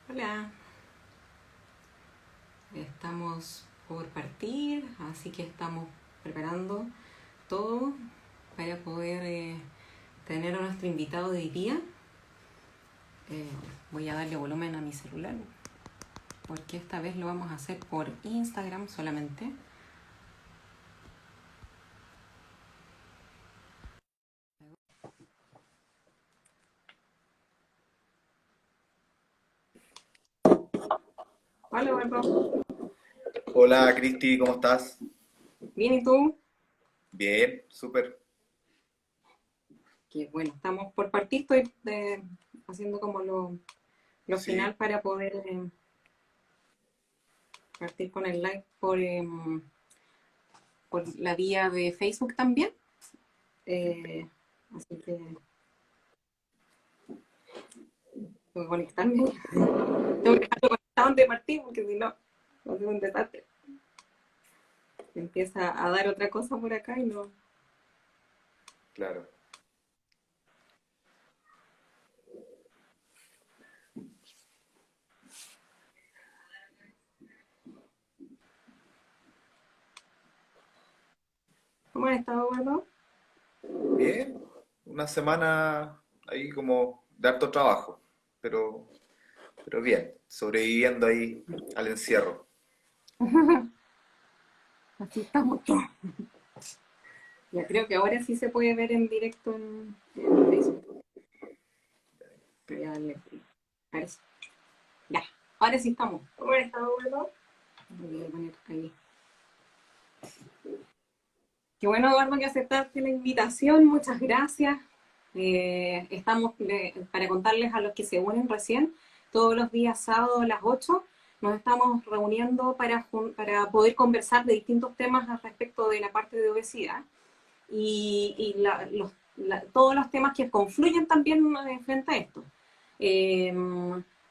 Hola, estamos por partir, así que estamos preparando todo para poder tener a nuestro invitado de hoy día. Eh, Voy a darle volumen a mi celular porque esta vez lo vamos a hacer por Instagram solamente. Hola, Eduardo. Hola Cristi, ¿cómo estás? Bien, ¿y tú? Bien, súper. Que bueno, estamos por partir, estoy haciendo como lo Sí, final para poder partir con el live por la vía de Facebook también. Eh, Así que tengo que conectarme. Tengo que dejarlo conectado antes de partir porque si no, va a ser un desastre. Empieza a dar otra cosa por acá y no. claro. ¿Cómo has estado, Eduardo? Bien, una semana ahí como de harto trabajo, pero, pero bien, sobreviviendo ahí al encierro. Así estamos todos. Ya creo que ahora sí se puede ver en directo en Facebook. Voy a darle clic a eso. Ya, ahora sí estamos. ¿Cómo has estado, Eduardo? Voy a poner ahí. Qué bueno, Eduardo, que aceptaste la invitación. Muchas gracias. Estamos para contarles a los que se unen recién, todos los días sábados a las 8 nos estamos reuniendo para poder conversar de distintos temas al respecto de la parte de obesidad y todos los temas que confluyen también frente a esto. Eh,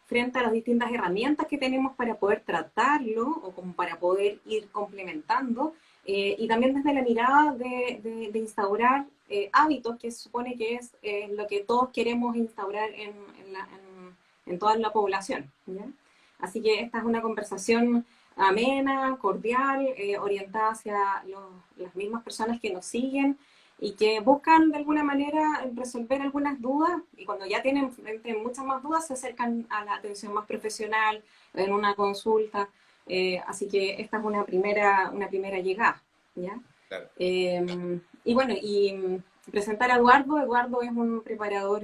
Frente a las distintas herramientas que tenemos para poder tratarlo o como para poder ir complementando y también desde la mirada de instaurar hábitos que se supone que es lo que todos queremos instaurar en toda la población. ¿Ya? Así que esta es una conversación amena, cordial, orientada hacia las mismas personas que nos siguen y que buscan de alguna manera resolver algunas dudas y cuando ya tienen muchas más dudas se acercan a la atención más profesional en una consulta. Así que esta es una primera llegada. ¿Ya? Claro. Y bueno, presentar a Eduardo. Eduardo es un preparador,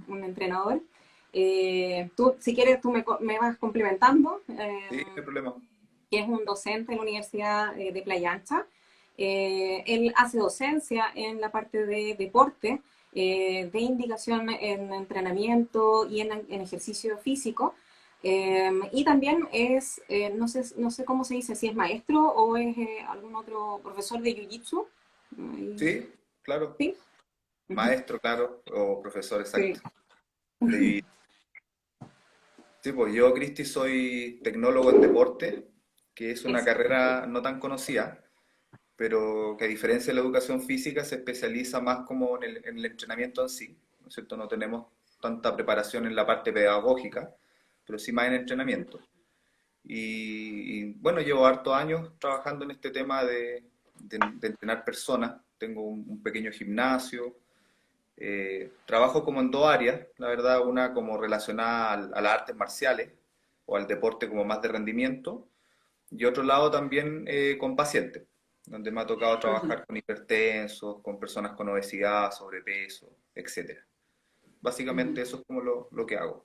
un entrenador. Tú, si quieres, me vas complementando. Sí, no hay problema. Que es un docente en la Universidad de Playa Ancha. Él hace docencia en la parte de deporte, de indicación en entrenamiento y en ejercicio físico. Y también es, no sé cómo se dice, si es maestro o es algún otro profesor de Jiu-Jitsu. Sí, claro. ¿Sí? Uh-huh. Maestro, claro, o profesor, Sí. exacto. De- sí, pues yo, Cristi, soy tecnólogo en deporte, que es una Eso. carrera no tan conocida, pero que a diferencia de la educación física se especializa más como en el entrenamiento en sí, ¿no es cierto? No tenemos tanta preparación en la parte pedagógica, pero sí más en entrenamiento. Y, bueno, llevo hartos años trabajando en este tema de entrenar personas. Tengo un pequeño gimnasio. Trabajo como en dos áreas, la verdad, una como relacionada a las artes marciales o al deporte como más de rendimiento, y otro lado también con pacientes, donde me ha tocado Uh-huh. trabajar con hipertensos, con personas con obesidad, sobrepeso, etcétera. Básicamente Uh-huh. eso es como lo que hago.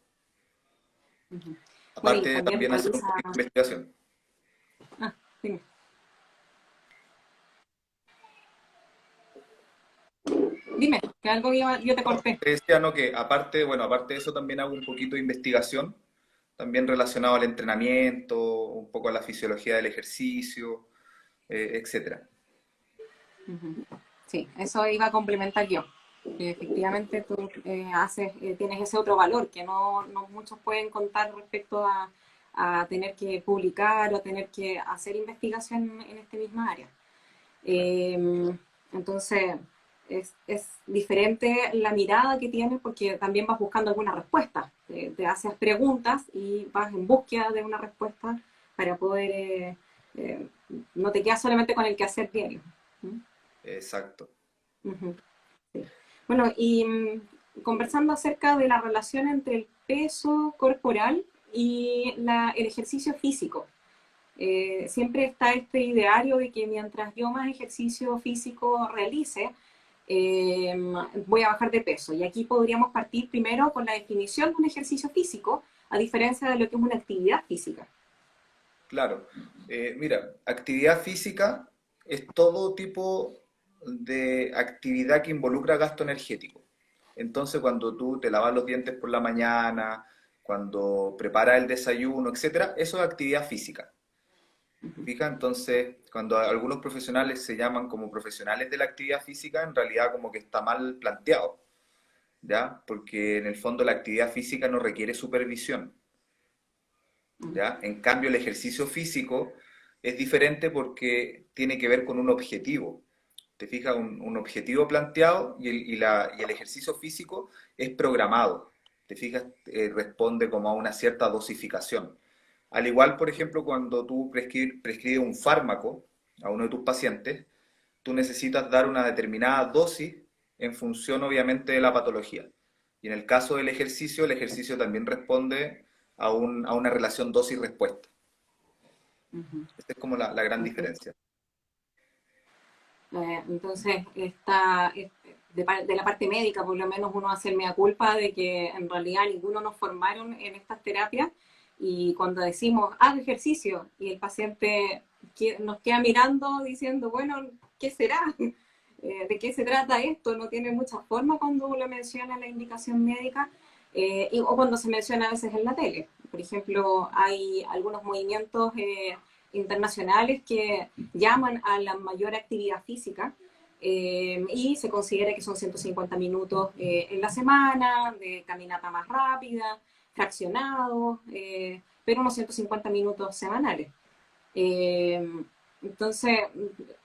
Uh-huh. Bueno, y Aparte de también también hacer un realiza... poquito de investigación. Ah, dime. Dime, que algo yo te No, corté. te decía, ¿no? Que aparte, bueno, aparte de eso también hago un poquito de investigación, también relacionado al entrenamiento, un poco a la fisiología del ejercicio, etcétera. Ujú. Sí, eso iba a complementar yo. Que efectivamente tú tienes ese otro valor que no muchos pueden contar respecto a tener que publicar o tener que hacer investigación en este misma área. Claro. Eh, entonces, es diferente la mirada que tienes porque también vas buscando alguna respuesta. te haces preguntas y vas en búsqueda de una respuesta para poder, no te quedas solamente con el quehacer diario. ¿Mm? Exacto. Ujú, sí. Bueno, y conversando acerca de la relación entre el peso corporal y el ejercicio físico. Siempre está este ideario de que mientras yo más ejercicio físico realice, eh, voy a bajar de peso. Y aquí podríamos partir primero con la definición de un ejercicio físico, a diferencia de lo que es una actividad física. Claro. Mira, actividad física es todo tipo de actividad que involucra gasto energético. Entonces, cuando tú te lavas los dientes por la mañana, cuando preparas el desayuno, etcétera, eso es actividad física. ¿Te fijas? Entonces, cuando algunos profesionales se llaman como profesionales de la actividad física, en realidad como que está mal planteado, ¿ya? Porque en el fondo la actividad física no requiere supervisión. ¿Ya? En cambio, el ejercicio físico es diferente porque tiene que ver con un objetivo. Te fijas, un objetivo planteado y el ejercicio físico es programado. Te fijas, responde como a una cierta dosificación. Al igual, por ejemplo, cuando tú prescribes un fármaco a uno de tus pacientes, tú necesitas dar una determinada dosis en función, obviamente, de la patología. Y en el caso del ejercicio, el ejercicio también responde a una relación dosis-respuesta. Ujú. Esta es como la gran Entonces, diferencia. entonces de la parte médica, por lo menos uno hace el mea culpa de que en realidad ninguno nos formaron en estas terapias y cuando decimos, haz ejercicio y el paciente nos queda mirando diciendo, bueno, ¿qué será? ¿De qué se trata esto? No tiene mucha forma cuando uno menciona la indicación médica o cuando se menciona a veces en la tele. Por ejemplo, hay algunos movimientos internacionales que llaman a la mayor actividad física y se considera que son 150 minutos en la semana, de caminata más rápida, fraccionados, pero unos 150 minutos semanales. Eh, entonces,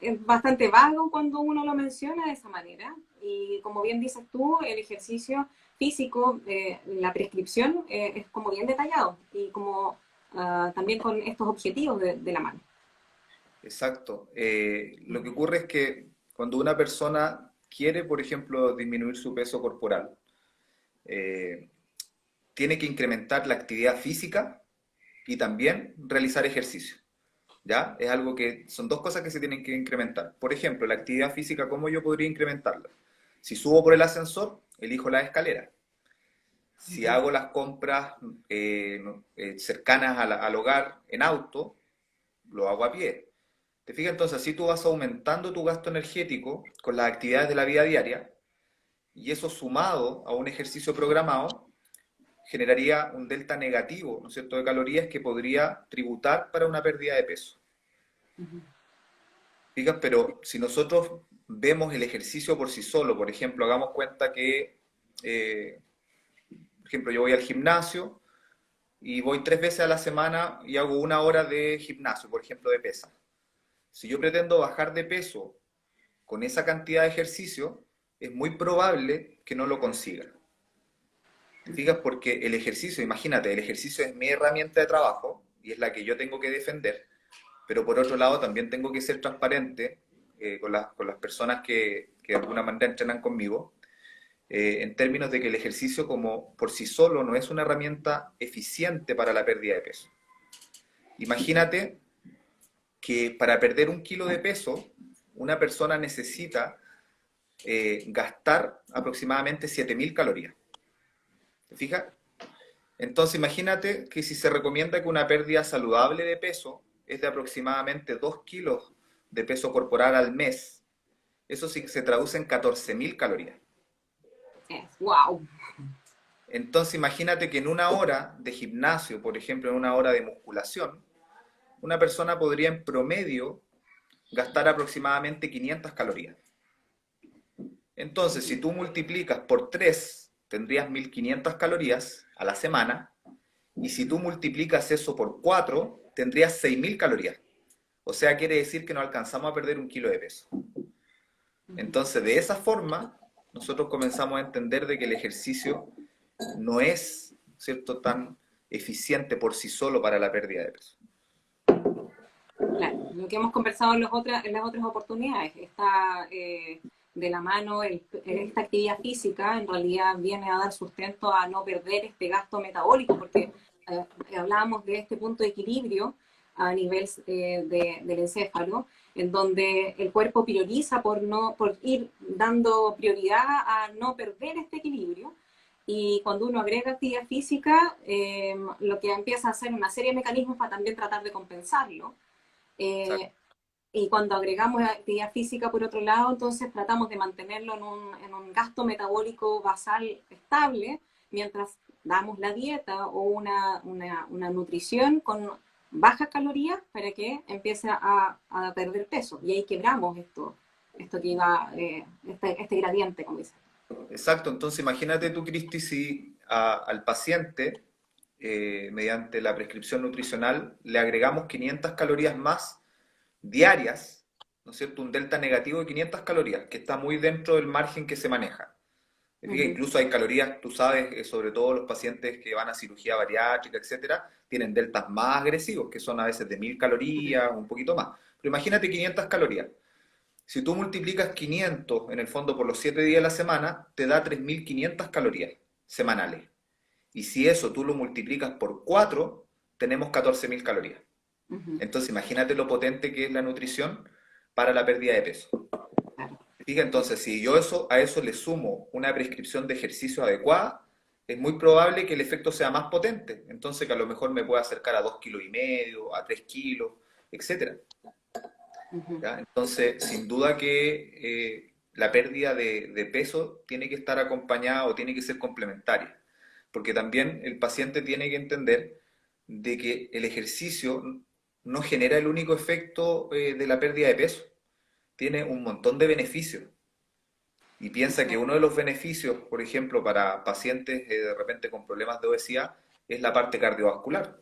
es bastante vago cuando uno lo menciona de esa manera. Y como bien dices tú, el ejercicio físico, la prescripción es como bien detallado y como también con estos objetivos de la mano. Exacto. Lo que ocurre es que cuando una persona quiere, por ejemplo, disminuir su peso corporal, eh, tiene que incrementar la actividad física y también realizar ejercicio. ¿Ya? Es algo que son dos cosas que se tienen que incrementar. Por ejemplo, la actividad física, ¿cómo yo podría incrementarla? Si subo por el ascensor, elijo la escalera. Si Ujú. hago las compras cercanas al hogar en auto, lo hago a pie. ¿Te fijas? Entonces, así tú vas aumentando tu gasto energético con las actividades de la vida diaria y eso sumado a un ejercicio programado generaría un delta negativo, ¿no es cierto?, de calorías que podría tributar para una pérdida de peso. Ujú. Fijas, pero si nosotros vemos el ejercicio por sí solo, por ejemplo, hagamos cuenta que, eh, por ejemplo, yo voy al gimnasio y voy 3 veces a la semana y hago 1 hora de gimnasio, por ejemplo, de pesas. Si yo pretendo bajar de peso con esa cantidad de ejercicio, es muy probable que no lo consiga. ¿Te fijas? Porque el ejercicio, imagínate, el ejercicio es mi herramienta de trabajo y es la que yo tengo que defender, pero por otro lado también tengo que ser transparente con las personas que de alguna manera entrenan conmigo, en términos de que el ejercicio como por sí solo no es una herramienta eficiente para la pérdida de peso. Imagínate que para perder 1 kilo de peso, una persona necesita gastar aproximadamente 7.000 calorías. ¿Te fijas? Entonces imagínate que si se recomienda que una pérdida saludable de peso es de aproximadamente 2 kilos de peso corporal al mes, eso sí se traduce en 14.000 calorías. Wow. Entonces imagínate que en 1 hora de gimnasio, por ejemplo, en 1 hora de musculación, una persona podría en promedio gastar aproximadamente 500 calorías. Entonces, si tú multiplicas por 3, tendrías 1.500 calorías a la semana, y si tú multiplicas eso por 4, tendrías 6.000 calorías. O sea, quiere decir que no alcanzamos a perder 1 kilo de peso. Entonces, de esa forma, nosotros comenzamos a entender de que el ejercicio no es ¿cierto?, tan eficiente por sí solo para la pérdida de peso. Claro, lo que hemos conversado en las otras oportunidades, está de la mano esta actividad física, en realidad viene a dar sustento a no perder este gasto metabólico, porque hablábamos de este punto de equilibrio a nivel del encéfalo, en donde el cuerpo prioriza por ir dando prioridad a no perder este equilibrio. Y cuando uno agrega actividad física, lo que empieza a hacer una serie de mecanismos para también tratar de compensarlo. Exacto. Eh, y cuando agregamos actividad física por otro lado, entonces tratamos de mantenerlo en un gasto metabólico basal estable, mientras damos la dieta o una nutrición con bajas calorías para que empiece a perder peso. Y ahí quebramos esto que iba, este gradiente, como dice. Exacto, entonces imagínate tú, Cristi, si al paciente, mediante la prescripción nutricional, le agregamos 500 calorías más diarias, ¿no es cierto? Un delta negativo de 500 calorías, que está muy dentro del margen que se maneja. ¿Te fijas? Ujú. Incluso hay calorías, tú sabes, sobre todo los pacientes que van a cirugía bariátrica, etcétera, tienen deltas más agresivos, que son a veces de 1000 calorías, un poquito más. Pero imagínate 500 calorías. Si tú multiplicas 500 en el fondo por los 7 días de la semana, te da 3500 calorías semanales. Y si eso tú lo multiplicas por 4, tenemos 14000 calorías. Ujú. Entonces imagínate lo potente que es la nutrición para la pérdida de peso. Claro. Fíjate, entonces, si yo a eso le sumo una prescripción de ejercicio adecuada, es muy probable que el efecto sea más potente. Entonces, que a lo mejor me pueda acercar a 2,5 kilos, a 3 kilos, etcétera. Ujú. ¿Ya? Entonces, sin duda que la pérdida de peso tiene que estar acompañada o tiene que ser complementaria, porque también el paciente tiene que entender de que el ejercicio no genera el único efecto de la pérdida de peso, tiene un montón de beneficios. Y piensa que uno de los beneficios, por ejemplo, para pacientes de repente con problemas de obesidad, es la parte cardiovascular.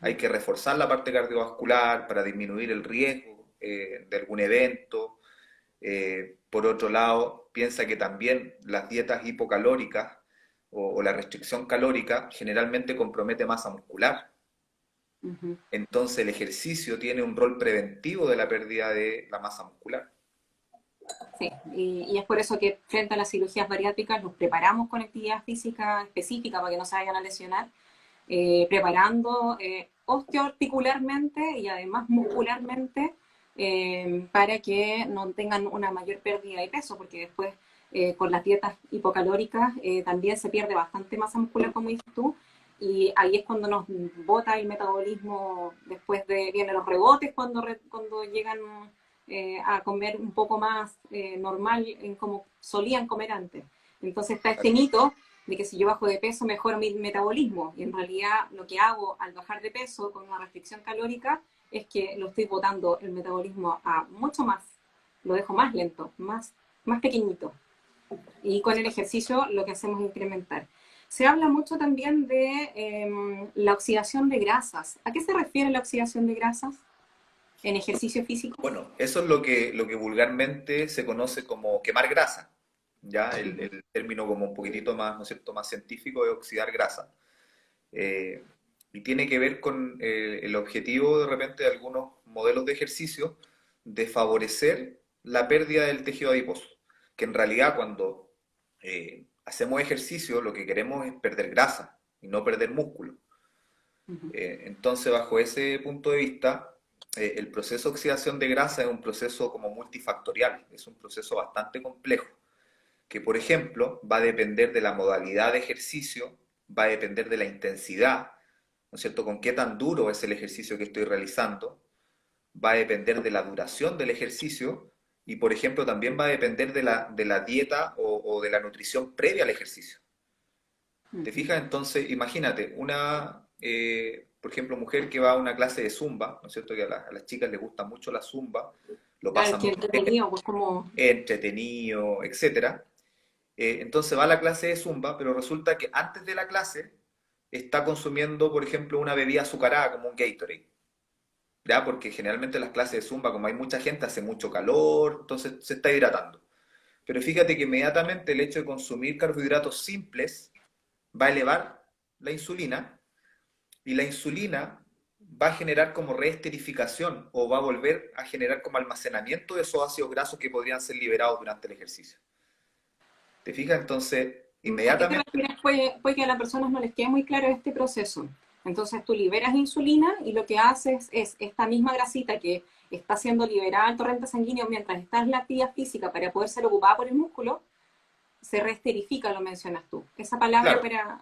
Hay Ujú. que reforzar la parte cardiovascular para disminuir el riesgo de algún evento. Por otro lado, piensa que también las dietas hipocalóricas o la restricción calórica generalmente compromete masa muscular. Ujú. Entonces el ejercicio tiene un rol preventivo de la pérdida de la masa muscular. Sí, y es por eso que frente a las cirugías bariátricas nos preparamos con actividad física específica para que no se vayan a lesionar, preparando osteoarticularmente y además muscularmente para que no tengan una mayor pérdida de peso, porque después con las dietas hipocalóricas también se pierde bastante masa muscular, como dices tú, y ahí es cuando nos bota el metabolismo, después vienen los rebotes cuando llegan a comer un poco más normal en como solían comer antes. Entonces está este mito de que si yo bajo de peso mejoro mi metabolismo, y en realidad lo que hago al bajar de peso con una restricción calórica es que lo estoy botando el metabolismo a mucho más, lo dejo más lento, más pequeñito. Y con el ejercicio lo que hacemos es incrementar. Se habla mucho también de la oxidación de grasas. ¿A qué se refiere la oxidación de grasas en ejercicio físico? Bueno, eso es lo que vulgarmente se conoce como quemar grasa. Ya el término como un poquitito más, ¿no es cierto?, más científico es oxidar grasa. Eh, y tiene que ver con el objetivo de repente de algunos modelos de ejercicio de favorecer la pérdida del tejido adiposo. Que en realidad cuando hacemos ejercicio lo que queremos es perder grasa y no perder músculo. Ujú. Entonces, bajo ese punto de vista, el proceso de oxidación de grasa es un proceso como multifactorial, es un proceso bastante complejo, que por ejemplo va a depender de la modalidad de ejercicio, va a depender de la intensidad, ¿no es cierto? Con qué tan duro es el ejercicio que estoy realizando, va a depender de la duración del ejercicio y por ejemplo también va a depender de la dieta o de la nutrición previa al ejercicio. ¿Te Ujú. fijas? Entonces, imagínate, por ejemplo, mujer que va a una clase de zumba, ¿no es cierto? Que a las chicas les gusta mucho la zumba, lo Claro, pasan que muy bien, entretenido, pues como, entretenido, etcétera. Entonces va a la clase de zumba, pero resulta que antes de la clase está consumiendo, por ejemplo, una bebida azucarada como un Gatorade, ¿ya? Porque generalmente las clases de zumba, como hay mucha gente, hace mucho calor, entonces se está hidratando. Pero fíjate que inmediatamente el hecho de consumir carbohidratos simples va a elevar la insulina, y la insulina va a generar como reesterificación o va a volver a generar como almacenamiento de esos ácidos grasos que podrían ser liberados durante el ejercicio. ¿Te fijas? Entonces, ¿A qué te inmediatamente, refieres? Puede que a las personas no les quede muy claro este proceso. Entonces tú liberas insulina y lo que haces es esta misma grasita que está siendo liberada al torrente sanguíneo mientras estás en la actividad física para poder ser ocupada por el músculo, se reesterifica, lo mencionas tú. Esa palabra claro, para...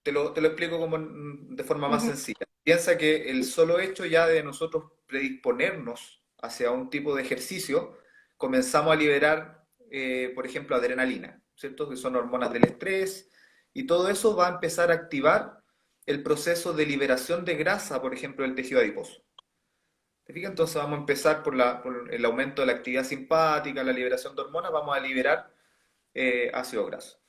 te lo explico como de forma más Ujú. sencilla. Piensa que el solo hecho ya de nosotros predisponernos hacia un tipo de ejercicio, comenzamos a liberar, por ejemplo, adrenalina, ¿cierto? Que son hormonas del estrés, y todo eso va a empezar a activar el proceso de liberación de grasa, por ejemplo, del tejido adiposo. ¿Te fijas? Entonces vamos a empezar por el aumento de la actividad simpática, la liberación de hormonas, vamos a liberar ácido graso.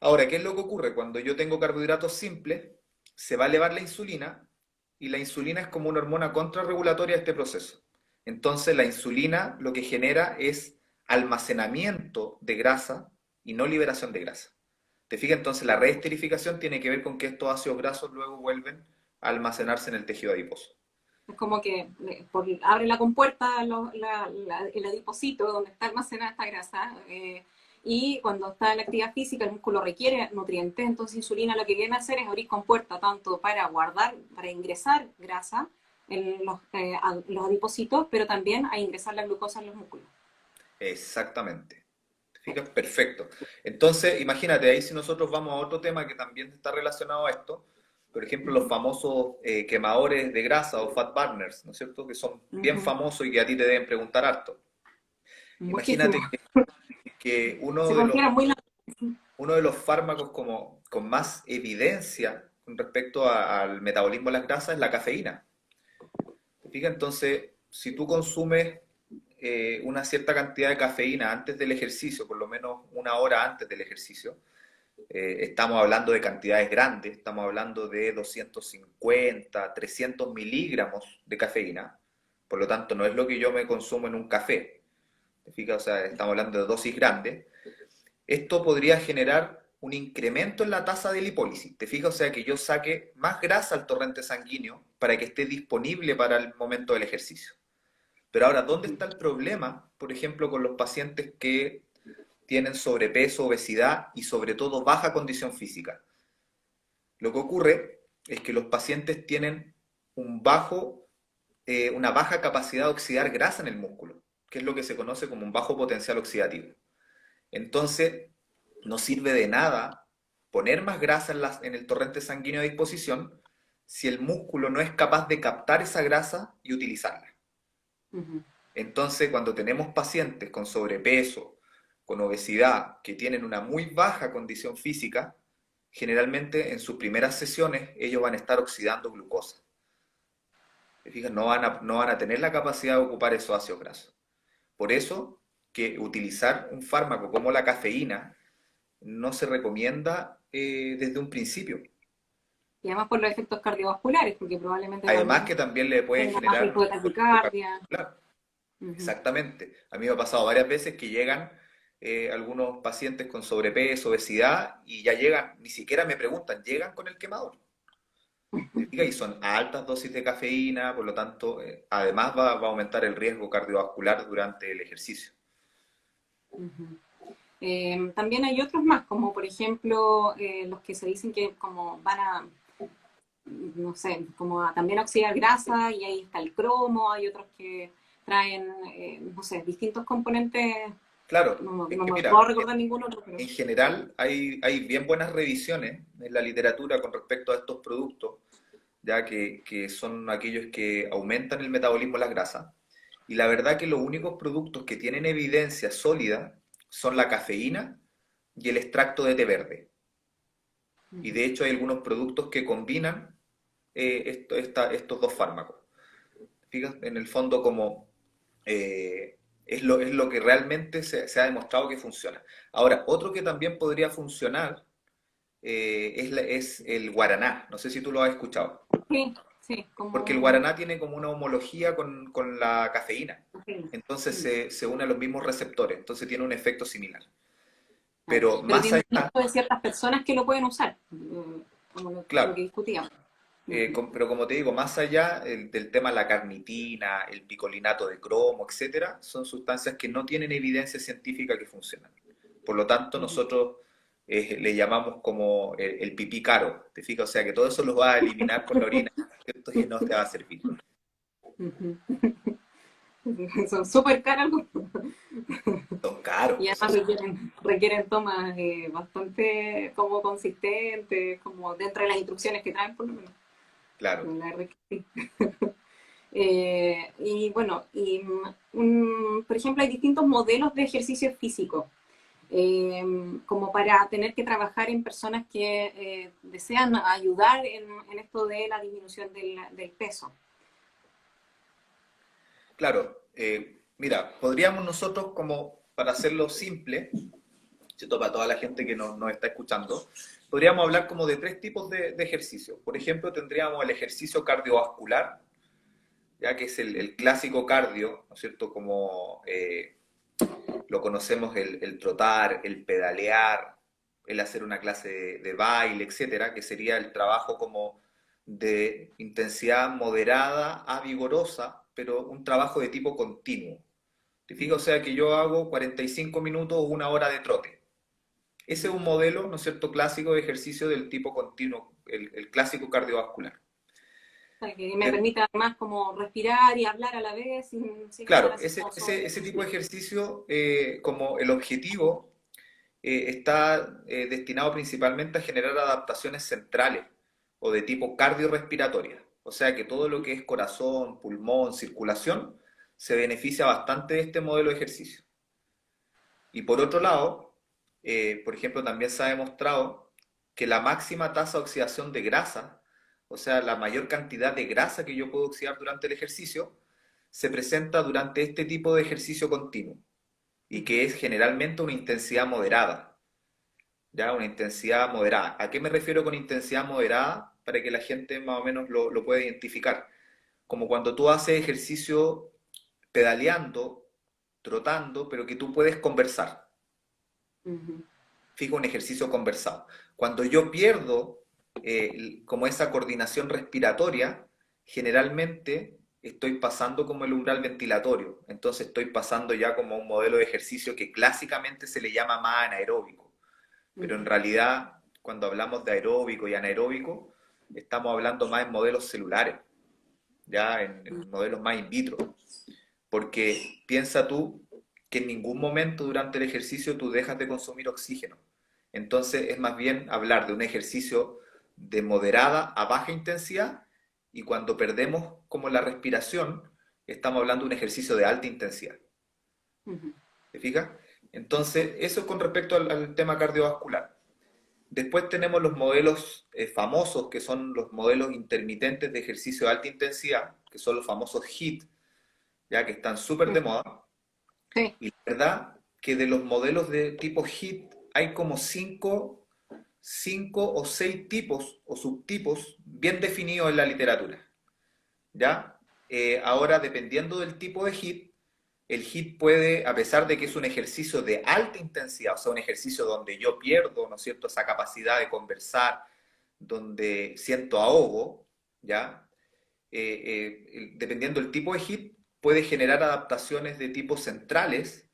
Ahora, ¿qué es lo que ocurre? Cuando yo tengo carbohidratos simples, se va a elevar la insulina y la insulina es como una hormona contrarregulatoria de este proceso. Entonces, la insulina lo que genera es almacenamiento de grasa y no liberación de grasa. ¿Te fijas? Entonces, la reesterificación tiene que ver con que estos ácidos grasos luego vuelven a almacenarse en el tejido adiposo. Es como que abre la compuerta el adipocito donde está almacenada esta grasa y cuando está en la actividad física el músculo requiere nutrientes, entonces insulina lo que viene a hacer es abrir compuerta tanto para guardar, para ingresar grasa en los adipocitos, pero también a ingresar la glucosa en los músculos. Exactamente. ¿Te fijas? Perfecto. Entonces, imagínate, ahí si nosotros vamos a otro tema que también está relacionado a esto, por ejemplo, los famosos quemadores de grasa o fat burners, ¿no es cierto? Que son bien Ujú. famosos y que a ti te deben preguntar harto. Muchísimo. Imagínate que Se considera muy... uno de los fármacos como, con más evidencia con respecto al metabolismo de las grasas es la cafeína. ¿Te fijas? Entonces, si tú consumes una cierta cantidad de cafeína antes del ejercicio, por lo menos una hora antes del ejercicio, estamos hablando de cantidades grandes, estamos hablando de 250, 300 miligramos de cafeína, por lo tanto no es lo que yo me consumo en un café, ¿te fijas? O sea, estamos hablando de dosis grandes. Esto podría generar un incremento en la tasa de lipólisis, ¿te fijas? O sea, que yo saque más grasa al torrente sanguíneo para que esté disponible para el momento del ejercicio. Pero ahora, ¿dónde está el problema, por ejemplo, con los pacientes que tienen sobrepeso, obesidad y sobre todo baja condición física? Lo que ocurre es que los pacientes tienen una baja capacidad de oxidar grasa en el músculo, que es lo que se conoce como un bajo potencial oxidativo. Entonces, no sirve de nada poner más grasa en el torrente sanguíneo a disposición si el músculo no es capaz de captar esa grasa y utilizarla. Ujú. Entonces, cuando tenemos pacientes con sobrepeso, con obesidad, que tienen una muy baja condición física, generalmente en sus primeras sesiones ellos van a estar oxidando glucosa. ¿Te fijas? No van a tener la capacidad de ocupar esos ácidos grasos. Por eso que utilizar un fármaco como la cafeína no se recomienda desde un principio. Y además por los efectos cardiovasculares, porque probablemente Además también que también le puede tenga más riesgo generar de colapso taquicardia. cardiovascular. Ujú. Exactamente. A mí me ha pasado varias veces que llegan algunos pacientes con sobrepeso, obesidad, y ya llegan, ni siquiera me preguntan, llegan con el quemador. ¿Te fijas? Y son altas dosis de cafeína, por lo tanto, además va a aumentar el riesgo cardiovascular durante el ejercicio. Ujú. También hay otros más, como por ejemplo los que se dicen que como van a, no sé, como a también oxidar grasa y ahí está el cromo, hay otros que traen, no sé, distintos componentes, Claro, no, es no que me mira, puedo recordar ningún otro, pero... en general hay bien buenas revisiones en la literatura con respecto a estos productos, ya que son aquellos que aumentan el metabolismo de las grasas. Y la verdad que los únicos productos que tienen evidencia sólida son la cafeína y el extracto de té verde. Y Ujú. de hecho hay algunos productos que combinan estos dos fármacos. Fijas, en el fondo como es lo que realmente se ha demostrado que funciona. Ahora, otro que también podría funcionar es el guaraná. No sé si tú lo has escuchado. Sí, sí, Porque el como... guaraná tiene como una homología con la cafeína. cafeína. Entonces Mm. se une a los mismos receptores. Entonces tiene un efecto similar. Claro. Pero Pero más tiene un allá, grupo de ciertas personas que lo pueden usar. como lo Claro. que discutíamos. Ujú, Pero como te digo, más allá del tema la carnitina, el picolinato de cromo, etcétera, son sustancias que no tienen evidencia científica que funcionan. Por lo tanto, ujú, nosotros le llamamos como el pipí caro, ¿te fijas? O sea que todo eso lo vas a eliminar con la orina, ¿cierto? Y no te va a servir. ujú. Son súper caros Son caros, y pues, además requieren tomas bastante como consistentes, como dentro de las instrucciones que traen, por lo menos. claro. La verdad que sí. Y bueno, por ejemplo, hay distintos modelos de ejercicio físico, como para tener que trabajar en personas que desean ayudar en esto de la disminución del peso. Claro, mira, podríamos nosotros, como para hacerlo simple, ¿cierto? Para toda la gente que nos está escuchando, podríamos hablar como de tres tipos de ejercicio. Por ejemplo, tendríamos el ejercicio cardiovascular, ya que es el clásico cardio, ¿no es cierto? Como lo conocemos el trotar, el pedalear, el hacer una clase de baile, etcétera, que sería el trabajo como de intensidad moderada a vigorosa, pero un trabajo de tipo continuo. ¿Te fijas? O sea que yo hago 45 minutos o una hora de trote. Ese es un modelo, ¿no es cierto?, clásico de ejercicio del tipo continuo, el clásico cardiovascular. Para que me De- permita además como respirar y hablar a la vez sin estar claro, así como ese tipo de sobreproducido. ejercicio, como el objetivo, está destinado principalmente a generar adaptaciones centrales o de tipo cardiorrespiratoria. O sea que todo lo que es corazón, pulmón, circulación, se beneficia bastante de este modelo de ejercicio. Y por otro lado, por ejemplo, también se ha demostrado que la máxima tasa de oxidación de grasa, o sea, la mayor cantidad de grasa que yo puedo oxidar durante el ejercicio, se presenta durante este tipo de ejercicio continuo y que es generalmente una intensidad moderada, ¿ya? Una intensidad moderada. ¿A qué me refiero con intensidad moderada? Para que la gente más o menos lo pueda identificar. Como cuando tú haces ejercicio pedaleando, trotando, pero que tú puedes conversar. Ujú, Fijo un ejercicio conversado. Cuando yo pierdo como esa coordinación respiratoria, generalmente estoy pasando como el umbral ventilatorio. Entonces estoy pasando ya como un modelo de ejercicio que clásicamente se le llama más anaeróbico. Pero en ujú. realidad, cuando hablamos de aeróbico y anaeróbico, estamos hablando más en modelos celulares, ya en modelos más in vitro. Porque piensa tú que en ningún momento durante el ejercicio tú dejas de consumir oxígeno. Entonces es más bien hablar de un ejercicio de moderada a baja intensidad y cuando perdemos como la respiración, estamos hablando de un ejercicio de alta intensidad. Ujú. ¿Te fijas? Entonces, eso es con respecto al tema cardiovascular. Después tenemos los modelos famosos, que son los modelos intermitentes de ejercicio de alta intensidad, que son los famosos HIIT, ya que están súper de Ujú. moda. Sí. Y la verdad que de los modelos de tipo HIIT hay como cinco o seis tipos o subtipos bien definidos en la literatura. ¿Ya? Ahora, dependiendo del tipo de HIIT, el HIIT puede, a pesar de que es un ejercicio de alta intensidad, o sea, un ejercicio donde yo pierdo, ¿no es cierto?, esa capacidad de conversar, donde siento ahogo, ¿ya? Dependiendo del tipo de HIIT, puede generar adaptaciones de tipo centrales,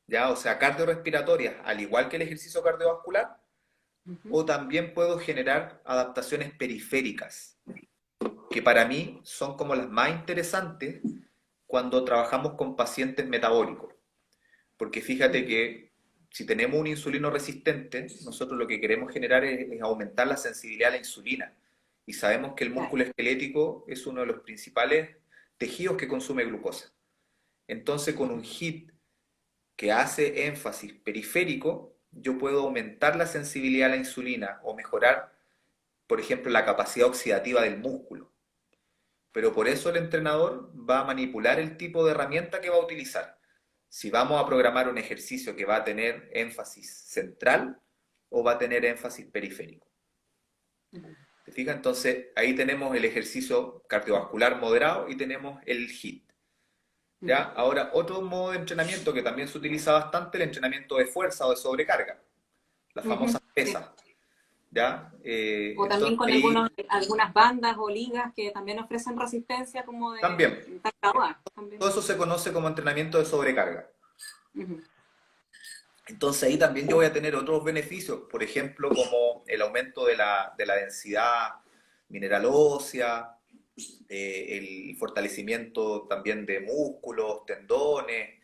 ¿ya? O sea, cardiorrespiratorias, al igual que el ejercicio cardiovascular, Ujú. o también puedo generar adaptaciones periféricas, que para mí son como las más interesantes cuando trabajamos con pacientes metabólicos. Porque fíjate Ujú. que si tenemos un insulino resistente, nosotros lo que queremos generar es aumentar la sensibilidad a la insulina. Y sabemos que el Claro. músculo esquelético es uno de los principales tejidos que consume glucosa. Entonces, con un HIIT que hace énfasis periférico, yo puedo aumentar la sensibilidad a la insulina o mejorar, por ejemplo, la capacidad oxidativa del músculo. Pero por eso el entrenador va a manipular el tipo de herramienta que va a utilizar. Si vamos a programar un ejercicio que va a tener énfasis central o va a tener énfasis periférico. Ujú. ¿Te fijas? Entonces ahí tenemos el ejercicio cardiovascular moderado y tenemos el HIIT. ¿Ya? Ujú. Ahora, otro modo de entrenamiento que también se utiliza bastante, el entrenamiento de fuerza o de sobrecarga, las Ujú. famosas Sí. pesas. ¿ya? O también Entonces con ahí algunas bandas o ligas que también ofrecen resistencia como también, de tal grado A, todo también. eso se conoce como entrenamiento de sobrecarga. Ujú, Entonces ahí también yo voy a tener otros beneficios, por ejemplo, como el aumento de la densidad mineral ósea, el fortalecimiento también de músculos, tendones,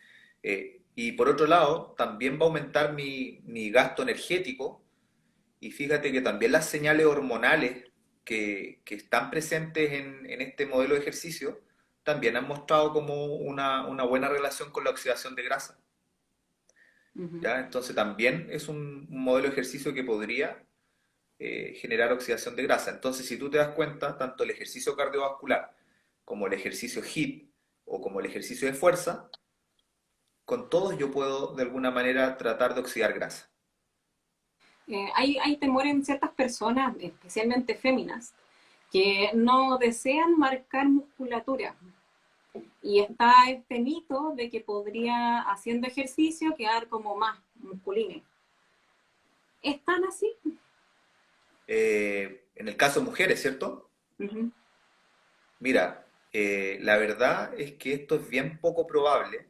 y por otro lado, también va a aumentar mi gasto energético, y fíjate que también las señales hormonales que están presentes en este modelo de ejercicio también han mostrado como una buena relación con la oxidación de grasa. ujú. ¿Ya? Entonces también es un modelo de ejercicio que podría generar oxidación de grasa. Entonces, si tú te das cuenta, tanto el ejercicio cardiovascular como el ejercicio HIIT o como el ejercicio de fuerza, con todos yo puedo de alguna manera tratar de oxidar grasa. Hay temor en ciertas personas, especialmente féminas, que no desean marcar musculatura. Y está este mito de que podría, haciendo ejercicio, quedar como más musculines. ¿Es tan así? En el caso de mujeres, ¿cierto? Ujú, Mira, la verdad es que esto es bien poco probable,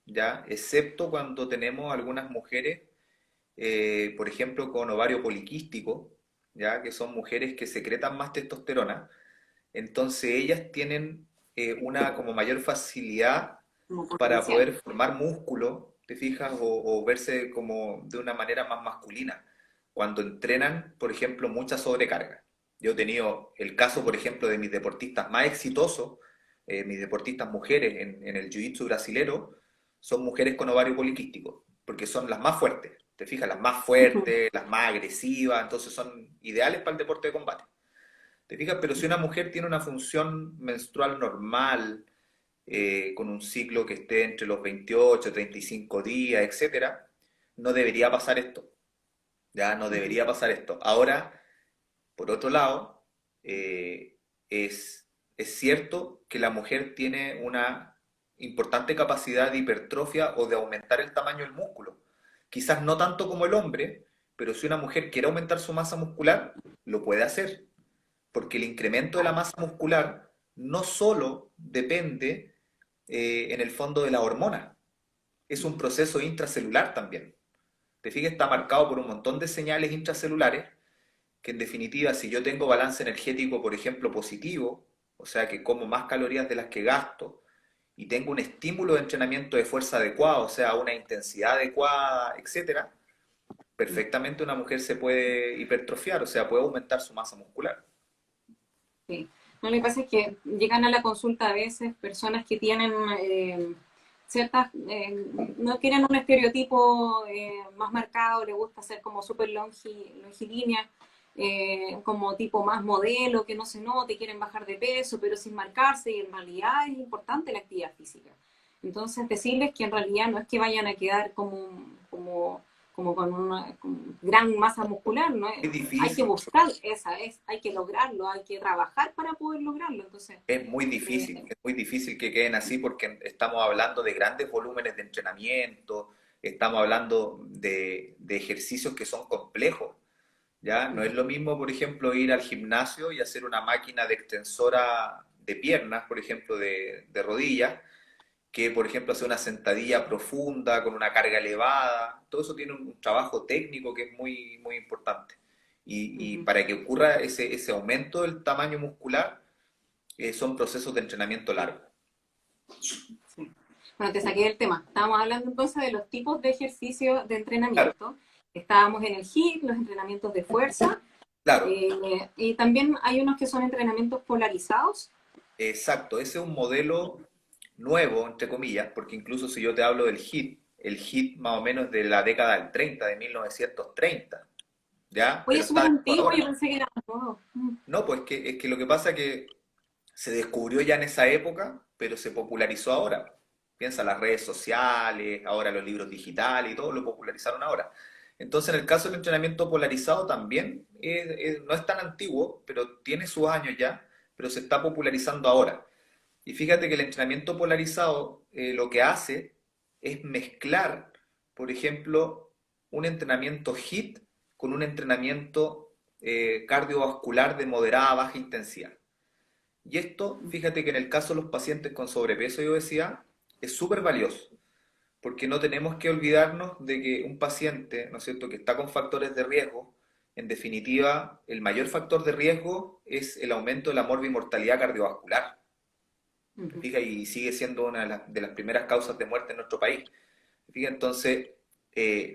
¿ya? Excepto cuando tenemos algunas mujeres, por ejemplo, con ovario poliquístico, ¿ya? Que son mujeres que secretan más testosterona. Entonces ellas tienen una como mayor facilidad como para potencial. poder formar músculo, ¿te fijas? O verse como de una manera más masculina. Cuando entrenan, por ejemplo, mucha sobrecarga. Yo he tenido el caso, por ejemplo, de mis deportistas más exitosos, mis deportistas mujeres en el jiu-jitsu brasilero, son mujeres con ovario poliquístico, porque son las más fuertes. ¿Te fijas? Las más Ujú. fuertes, las más agresivas, entonces son ideales para el deporte de combate. ¿Te fijas? Pero si una mujer tiene una función menstrual normal, con un ciclo que esté entre los 28, 35 días, etcétera, no debería pasar esto. Ya no Ujú. debería pasar esto. Ahora, por otro lado, eh, es, es cierto que la mujer tiene una importante capacidad de hipertrofia o de aumentar el tamaño del músculo. Quizás no tanto como el hombre, pero si una mujer quiere aumentar su masa muscular, lo puede hacer porque el incremento de la masa muscular no solo depende en el fondo de la hormona, es un proceso intracelular también. Te fijas, está marcado por un montón de señales intracelulares que en definitiva, si yo tengo balance energético, por ejemplo, positivo, o sea que como más calorías de las que gasto, y tengo un estímulo de entrenamiento de fuerza adecuado, o sea, una intensidad adecuada, etcétera, perfectamente una mujer se puede hipertrofiar, o sea, puede aumentar su masa muscular. Sí. No, lo que pasa es que llegan a la consulta a veces personas que tienen ciertas, no quieren un estereotipo más marcado, les gusta ser como súper longilínea, como tipo más modelo, que no se note, quieren bajar de peso, pero sin marcarse, y en realidad es importante la actividad física. Entonces, decirles que en realidad no es que vayan a quedar como con una gran masa muscular, ¿no? Es Hay que difícil, buscar hay que lograrlo, hay que trabajar para poder lograrlo. Entonces, eh, es muy difícil que queden así porque estamos hablando de grandes volúmenes de entrenamiento, estamos hablando de ejercicios que son complejos, ¿ya? No es lo mismo, por ejemplo, ir al gimnasio y hacer una máquina de extensora de piernas, por ejemplo, de rodillas, que, por ejemplo, hacer una sentadilla profunda con una carga elevada. Todo eso tiene un trabajo técnico que es muy, muy importante. Y para que ocurra ese aumento del tamaño muscular, son procesos de entrenamiento largo. sí. Bueno, te saqué del tema. Estábamos hablando entonces de los tipos de ejercicios de Claro, entrenamiento. Estábamos en el HIIT, los entrenamientos de fuerza, claro, y también hay unos que son entrenamientos polarizados. exacto. Ese es un modelo nuevo, entre comillas, porque incluso si yo te hablo del HIIT, el HIIT más o menos de la década del 30, de 1930, ¿ya? Oye, Pero es súper está de moda antiguo, yo ahora. pensé que era nuevo. No, pues es que lo que pasa es que se descubrió ya en esa época, pero se popularizó ahora. Piensa las redes sociales, ahora los libros digitales y todo lo popularizaron ahora. Entonces, en el caso del entrenamiento polarizado también no es tan antiguo, pero tiene sus años ya, pero se está popularizando ahora. Y fíjate que el entrenamiento polarizado lo que hace es mezclar, por ejemplo, un entrenamiento HIIT con un entrenamiento cardiovascular de moderada a baja intensidad. Y esto, fíjate que en el caso de los pacientes con sobrepeso y obesidad, es súper valioso, porque no tenemos que olvidarnos de que un paciente, ¿no es cierto?, que está con factores de riesgo, en definitiva, el mayor factor de riesgo es el aumento de la morbimortalidad cardiovascular. ¿Te Ujú. fijas? Y sigue siendo una de las primeras causas de muerte en nuestro país. ¿Te fijas? Entonces,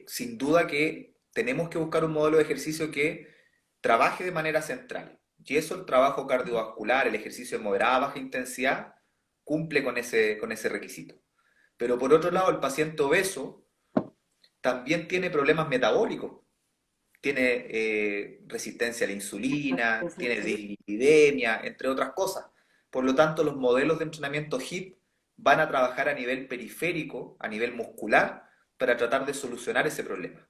sin duda que tenemos que buscar un modelo de ejercicio que trabaje de manera central. Y eso, el trabajo cardiovascular, el ejercicio de moderada a baja intensidad, cumple con ese requisito. Pero por otro lado, el paciente obeso también tiene problemas metabólicos. Tiene resistencia a la insulina, tiene dislipidemia, entre otras cosas. Por lo tanto, los modelos de entrenamiento HIIT van a trabajar a nivel periférico, a nivel muscular, para tratar de solucionar ese problema.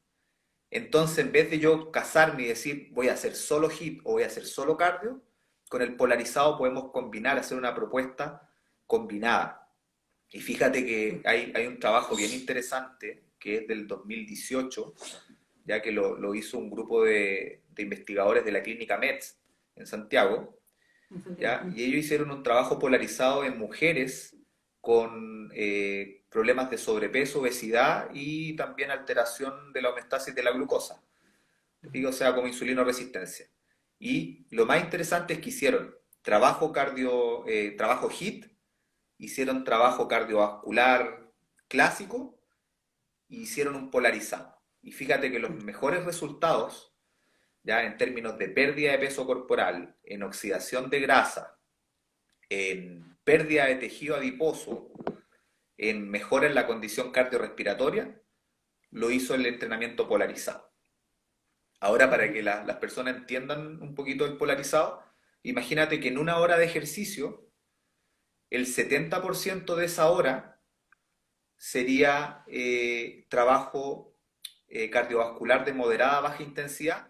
Entonces, en vez de yo casarme y decir voy a hacer solo HIIT o voy a hacer solo cardio, con el polarizado podemos combinar, hacer una propuesta combinada. Y fíjate que hay un trabajo bien interesante que es del 2018, ya que lo hizo un grupo de investigadores de la clínica METS en Santiago, En Santiago. ¿ya? Y ellos hicieron un trabajo polarizado en mujeres con problemas de sobrepeso, obesidad y también alteración de la homeostasis de la glucosa, digo, o sea, como insulinoresistencia. Y lo más interesante es que hicieron trabajo HIIT, hicieron trabajo cardiovascular clásico y hicieron un polarizado. Y fíjate que los mejores resultados, ya en términos de pérdida de peso corporal, en oxidación de grasa, en pérdida de tejido adiposo, en mejora en la condición cardiorrespiratoria, lo hizo el entrenamiento polarizado. Ahora, para que las personas entiendan un poquito el polarizado, imagínate que en una hora de ejercicio, el 70% de esa hora sería trabajo cardiovascular de moderada a baja intensidad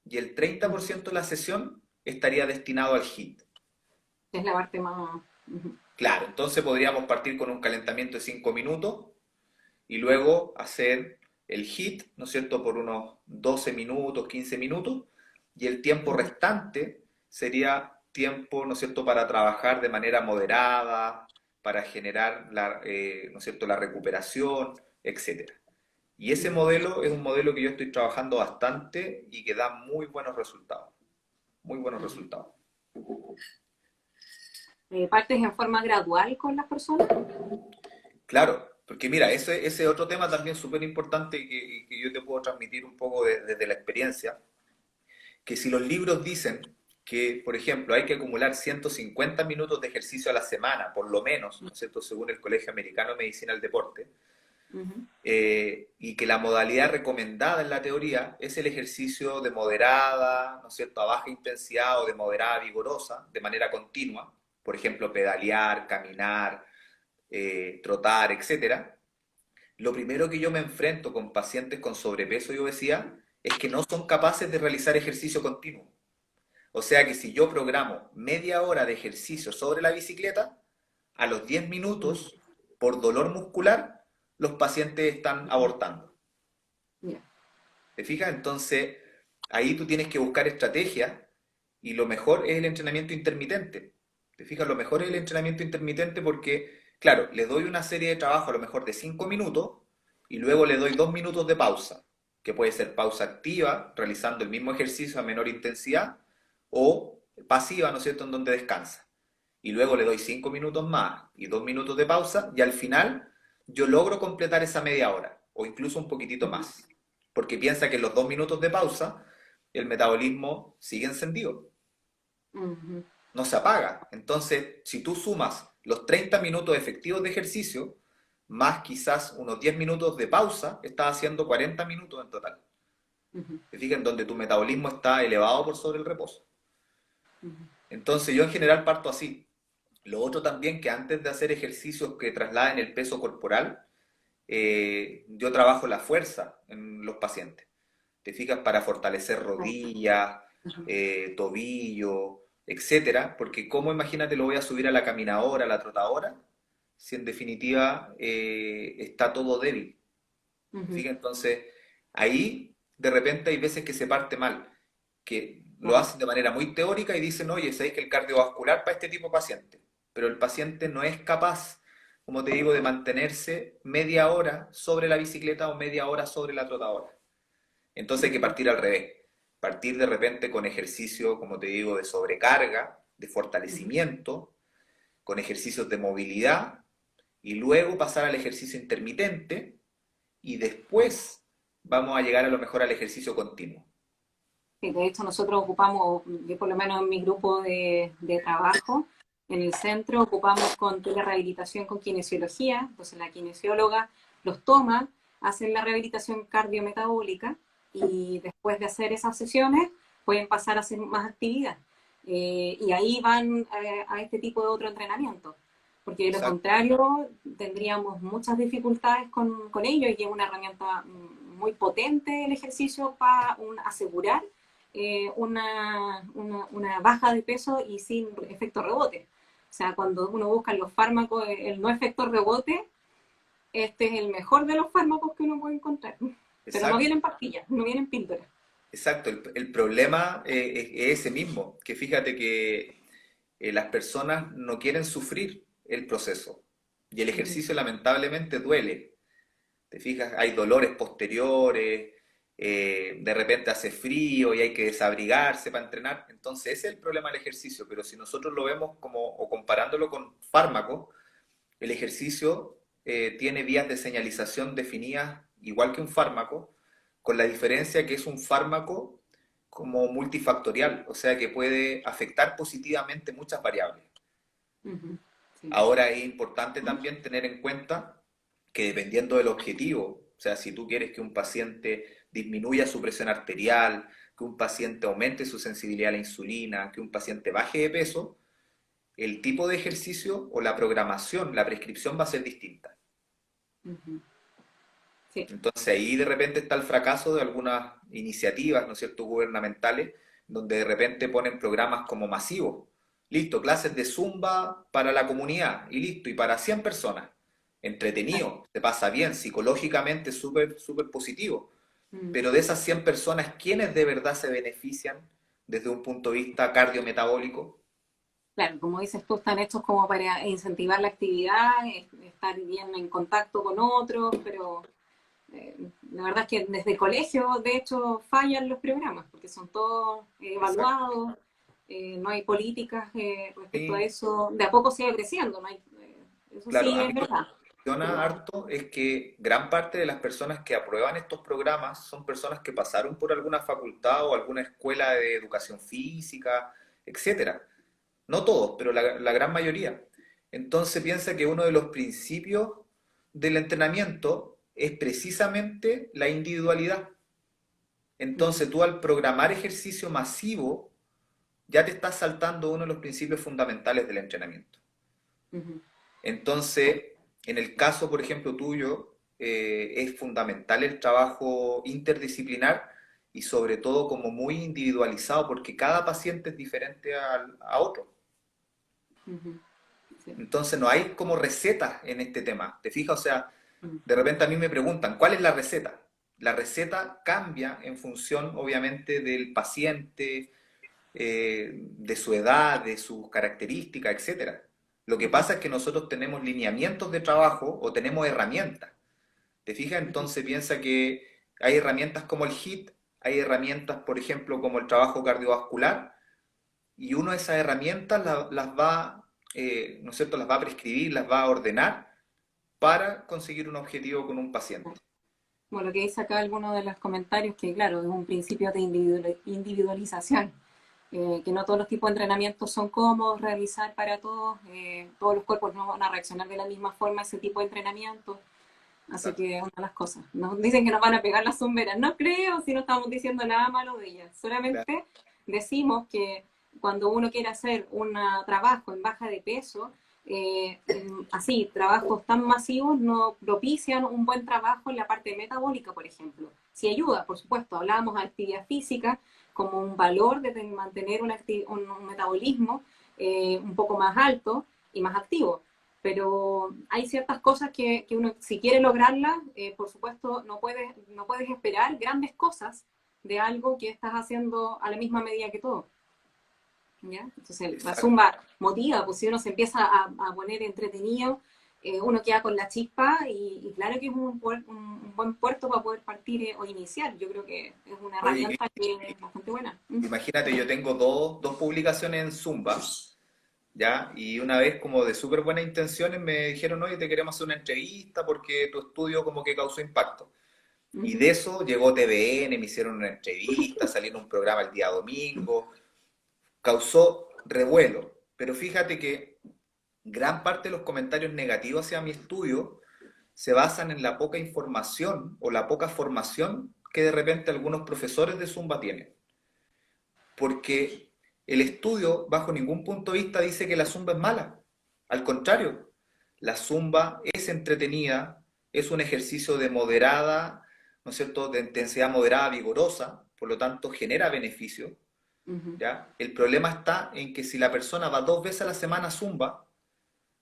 y el 30% de la sesión estaría destinado al HIIT. Es la parte más... Ujú. Claro, entonces podríamos partir con un calentamiento de 5 minutos y luego hacer el HIIT, ¿no es cierto?, por unos 12 minutos, 15 minutos, y el tiempo restante sería tiempo, ¿no es cierto?, para trabajar de manera moderada, para generar ¿no es cierto?, la recuperación, etcétera. Y ese modelo es un modelo que yo estoy trabajando bastante y que da muy buenos resultados, muy buenos resultados. ¿Partes en forma gradual con las personas? Claro, porque mira, ese otro tema también súper importante y que yo te puedo transmitir un poco desde la experiencia, que si los libros dicen que, por ejemplo, hay que acumular 150 minutos de ejercicio a la semana, por lo menos, ¿no es cierto?, según el Colegio Americano de Medicina del Deporte, Ujú. y que la modalidad recomendada en la teoría es el ejercicio de moderada, ¿no es cierto?, a baja intensidad o de moderada vigorosa, de manera continua, por ejemplo, pedalear, caminar, trotar, etcétera. Lo primero que yo me enfrento con pacientes con sobrepeso y obesidad es que no son capaces de realizar ejercicio continuo. O sea que si yo programo media hora de ejercicio sobre la bicicleta, a los 10 minutos, por dolor muscular, los pacientes están abortando. Ya. ¿Te fijas? Entonces, ahí tú tienes que buscar estrategias y lo mejor es el entrenamiento intermitente. ¿Te fijas? Lo mejor es el entrenamiento intermitente porque, claro, le doy una serie de trabajo a lo mejor de 5 minutos y luego le doy 2 minutos de pausa, que puede ser pausa activa, realizando el mismo ejercicio a menor intensidad, o pasiva, ¿no es cierto?, en donde descansa. Y luego le doy 5 minutos más y 2 minutos de pausa y al final yo logro completar esa media hora o incluso un poquitito más. Porque piensa que en los 2 minutos de pausa el metabolismo sigue encendido, Ujú. no se apaga. Entonces, si tú sumas los 30 minutos efectivos de ejercicio, más quizás unos 10 minutos de pausa, estás haciendo 40 minutos en total. Ujú. ¿Te fijas? En donde tu metabolismo está elevado por sobre el reposo. Ujú. Entonces, yo en general parto así. Lo otro también, que antes de hacer ejercicios que trasladen el peso corporal, yo trabajo la fuerza en los pacientes. Te fijas, para fortalecer rodillas, Ujú. tobillo, etcétera, porque cómo, imagínate, lo voy a subir a la caminadora, a la trotadora, si en definitiva está todo débil. ¿Te Ujú. fijas? Entonces, ahí de repente hay veces que se parte mal, que lo Claro. hacen de manera muy teórica y dicen, oye, sabéis que el cardiovascular para este tipo de paciente, pero el paciente no es capaz, como te digo, de mantenerse media hora sobre la bicicleta o media hora sobre la trotadora. Entonces hay que Ujú, partir al revés, partir de repente con ejercicio, como te digo, de sobrecarga, de ujú. fortalecimiento, con ejercicios de movilidad y luego pasar al ejercicio intermitente y después vamos a llegar a lo mejor al ejercicio continuo. Sí, de hecho, nosotros ocupamos, yo por lo menos en mi grupo de trabajo, en el centro ocupamos con telerehabilitación con kinesiología, entonces la kinesióloga los toma, hacen la rehabilitación cardiometabólica y después de hacer esas sesiones pueden pasar a hacer más actividad. Y ahí van a este tipo de otro entrenamiento, porque de lo Exacto, contrario tendríamos muchas dificultades con ello y es una herramienta muy potente el ejercicio para asegurar una baja de peso y sin efecto rebote. O sea, cuando uno busca en los fármacos el no efecto rebote, este es el mejor de los fármacos que uno puede encontrar. Pero no exacto, vienen pastillas, no vienen píldoras. exacto. El problema es ese mismo, que fíjate que las personas no quieren sufrir el proceso y el Uh -huh. ejercicio lamentablemente duele. ¿Te fijas? Hay dolores posteriores, de repente hace frío y hay que desabrigarse para entrenar. Entonces ese es el problema del ejercicio, pero si nosotros lo vemos como, o comparándolo con fármacos, el ejercicio tiene vías de señalización definidas igual que un fármaco, con la diferencia que es un fármaco como multifactorial, o sea que puede afectar positivamente muchas variables. Uh -huh. Sí. Ahora es importante también tener en cuenta que dependiendo del objetivo, o sea, si tú quieres que un paciente disminuya su presión arterial, que un paciente aumente su sensibilidad a la insulina, que un paciente baje de peso, el tipo de ejercicio o la programación, la prescripción va a ser distinta. Uh -huh. Sí. Entonces ahí de repente está el fracaso de algunas iniciativas, ¿no es cierto?, gubernamentales, donde de repente ponen programas como masivos. Listo, clases de Zumba para la comunidad y listo, y para 100 personas. Claro. Entretenido, se pasa bien, psicológicamente súper, súper positivo. Mm. Pero de esas 100 personas, ¿quiénes de verdad se benefician desde un punto de vista cardiometabólico? Claro, como dices tú, están hechos como para incentivar la actividad, estar bien en contacto con otros, pero la verdad es que desde el colegio, de hecho, fallan los programas, porque son todos Exacto. evaluados, no hay políticas respecto a Sí, eso, de a poco sigue creciendo, no hay, eso claro, sí a es mí lo que verdad, me impresiona pero harto es que gran parte de las personas que aprueban estos programas son personas que pasaron por alguna facultad o alguna escuela de educación física, etcétera. No todos, pero la gran mayoría. Entonces piensa que uno de los principios del entrenamiento es precisamente la individualidad. ujú, Entonces tú al programar ejercicio masivo ya te estás saltando uno de los principios fundamentales del entrenamiento. ujú. Entonces, en el caso, por ejemplo, tuyo, es fundamental el trabajo interdisciplinar y sobre todo como muy individualizado porque cada paciente es diferente a otro. Ujú, sí, Entonces no hay como recetas en este tema. ¿Te fijas? O sea, ujú, de repente a mí me preguntan, ¿cuál es la receta? La receta cambia en función, obviamente, del paciente, de su edad, de sus características, etcétera. Lo que ujú, pasa es que nosotros tenemos lineamientos de trabajo o tenemos herramientas. ¿Te fijas? ujú. Entonces piensa que hay herramientas como el HIIT, hay herramientas, por ejemplo, como el trabajo cardiovascular, y uno de esas herramientas las va, ¿no es cierto?, las va a prescribir, las va a ordenar para conseguir un objetivo con un paciente. Bueno, lo que dice acá alguno de los comentarios, que claro, es un principio de individualización, que no todos los tipos de entrenamientos son cómodos realizar para todos, todos los cuerpos no van a reaccionar de la misma forma a ese tipo de entrenamiento, así Exacto. que una de las cosas. Nos dicen que nos van a pegar las zumberas, no creo si no estamos diciendo nada malo de ellas, Claro. solamente decimos que cuando uno quiere hacer un trabajo en baja de peso, así, trabajos tan masivos no propician un buen trabajo en la parte metabólica, por ejemplo. Si ayuda, por supuesto, hablábamos de actividad física como un valor de mantener un metabolismo un poco más alto y más activo. Pero hay ciertas cosas que uno, si quiere lograrlas, por supuesto, no puedes esperar grandes cosas de algo que estás haciendo a la misma medida que todo. ¿Ya? Entonces la Exacto. zumba motiva, pues si uno se empieza a poner entretenido, uno queda con la chispa y claro que es un buen puerto para poder partir o iniciar. Yo creo que es una Oye, herramienta que es bastante buena. ¿Mm? imagínate, yo tengo dos publicaciones en Zumba, ¿ya? Y una vez como de súper buenas intenciones me dijeron, oye, te queremos hacer una entrevista porque tu estudio como que causó impacto. Y de Ujú. eso llegó TVN, me hicieron una entrevista, salí en un programa el día domingo, causó revuelo. Pero fíjate que gran parte de los comentarios negativos hacia mi estudio se basan en la poca información o la poca formación que de repente algunos profesores de Zumba tienen. Porque el estudio, bajo ningún punto de vista, dice que la Zumba es mala. Al contrario, la Zumba es entretenida, es un ejercicio de moderada, ¿no es cierto?, de intensidad moderada, vigorosa, por lo tanto genera beneficios, Ujú. ¿ya? El problema está en que si la persona va 2 veces a la semana a Zumba,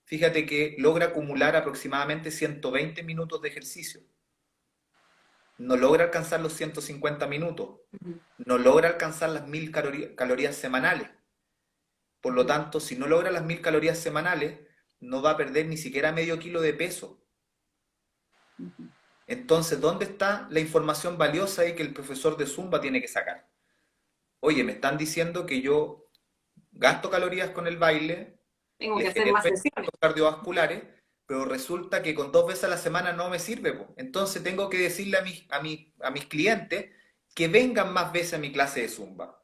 fíjate que logra acumular aproximadamente 120 minutos de ejercicio. No logra alcanzar los 150 minutos. Ujú. No logra alcanzar las 1000 calorías semanales. Por lo Ujú. tanto, si no logra las 1000 calorías semanales, no va a perder ni siquiera medio kilo de peso. Ujú. Entonces, ¿dónde está la información valiosa ahí que el profesor de Zumba tiene que sacar? Oye, me están diciendo que yo gasto calorías con el baile, Tengo le que hacer genero más sesiones. efectos cardiovasculares, pero resulta que con 2 veces a la semana no me sirve, po. Entonces tengo que decirle a mis clientes que vengan más veces a mi clase de Zumba.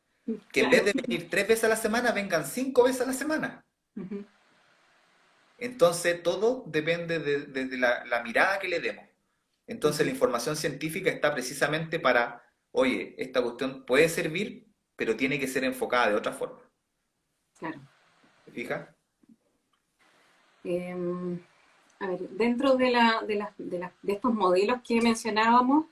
Que en vez Claro. de venir 3 veces a la semana, vengan 5 veces a la semana. Ujú. Entonces todo depende de la mirada que le demos. Entonces la Ujú. información científica está precisamente para, oye, esta cuestión puede servir, pero tiene que ser enfocada de otra forma. Claro. ¿Te fijas? Eh, a ver, dentro de estos modelos que mencionábamos,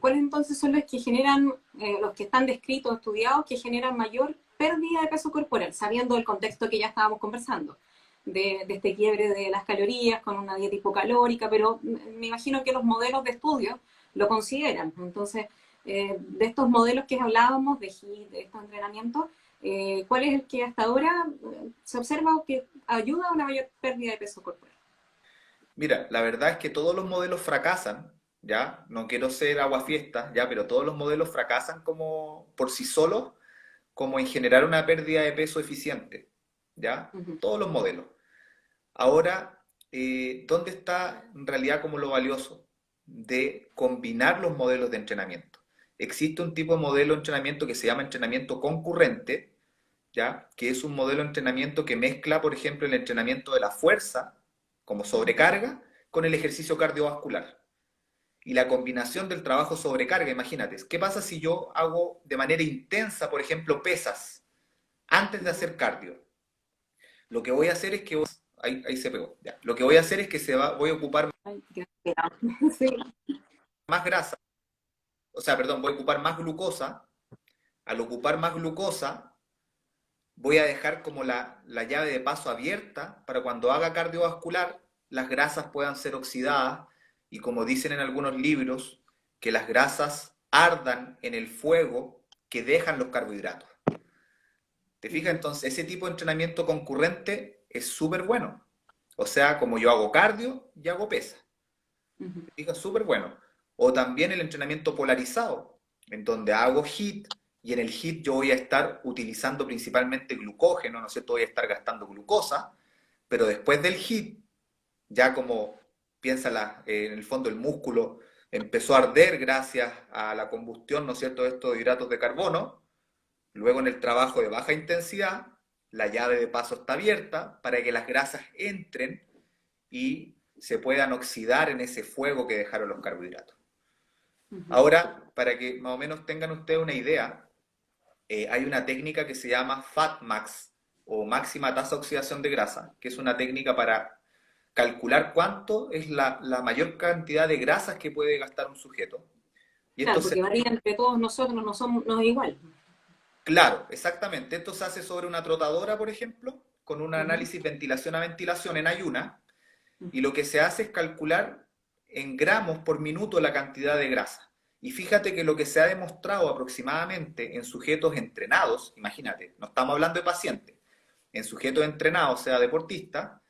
¿cuáles entonces son los que generan, los que están descritos, estudiados, que generan mayor pérdida de peso corporal, sabiendo el contexto que ya estábamos conversando, de este quiebre de las calorías con una dieta hipocalórica, pero me imagino que los modelos de estudio lo consideran. Entonces, de estos modelos que hablábamos, de HIIT, de estos entrenamientos, ¿cuál es el que hasta ahora se observa que ayuda a una mayor pérdida de peso corporal? Mira, la verdad es que todos los modelos fracasan, ¿ya? No quiero ser aguafiestas, ¿ya? Pero todos los modelos fracasan como por sí solos, como en generar una pérdida de peso eficiente, ¿ya? Ujú. Todos los modelos. Ahora, ¿dónde está en realidad como lo valioso de combinar los modelos de entrenamiento? Existe un tipo de modelo de entrenamiento que se llama entrenamiento concurrente, ¿ya? Que es un modelo de entrenamiento que mezcla, por ejemplo, el entrenamiento de la fuerza como sobrecarga con el ejercicio cardiovascular. Y la combinación del trabajo sobrecarga, imagínate, ¿qué pasa si yo hago de manera intensa, por ejemplo, pesas antes de hacer cardio? Lo que voy a hacer es que ahí se pegó. Ya. Lo que voy a hacer es que voy a ocupar Ay, qué pena. Sí. más grasa, o sea, perdón, voy a ocupar más glucosa. Al ocupar más glucosa, voy a dejar como la llave de paso abierta para cuando haga cardiovascular, las grasas puedan ser oxidadas y como dicen en algunos libros, que las grasas ardan en el fuego que dejan los carbohidratos. ¿Te fijas? Ujú. Entonces, ese tipo de entrenamiento concurrente es súper bueno. O sea, como yo hago cardio y hago pesa. Ujú. ¿Te fijas? Súper bueno. O también el entrenamiento polarizado, en donde hago HIIT y en el HIIT yo voy a estar utilizando principalmente glucógeno, ¿no es cierto? Voy a estar gastando glucosa, pero después del HIIT, ya como piénsala, en el fondo el músculo empezó a arder gracias a la combustión, ¿no es cierto?, de estos hidratos de carbono. Luego en el trabajo de baja intensidad, la llave de paso está abierta para que las grasas entren y se puedan oxidar en ese fuego que dejaron los carbohidratos. Ujú. Ahora, para que más o menos tengan ustedes una idea, hay una técnica que se llama FatMax o máxima tasa de oxidación de grasa, que es una técnica para calcular cuánto es la mayor cantidad de grasas que puede gastar un sujeto. Y esto Claro, se porque varía entre todos nosotros, no es igual. Claro, exactamente. Esto se hace sobre una trotadora, por ejemplo, con un Ujú. análisis ventilación a ventilación en ayuna, y Ujú. lo que se hace es calcular en gramos por minuto la cantidad de grasa. Y fíjate que lo que se ha demostrado aproximadamente en sujetos entrenados, imagínate, no estamos hablando de pacientes, en sujetos entrenados, o sea, deportistas,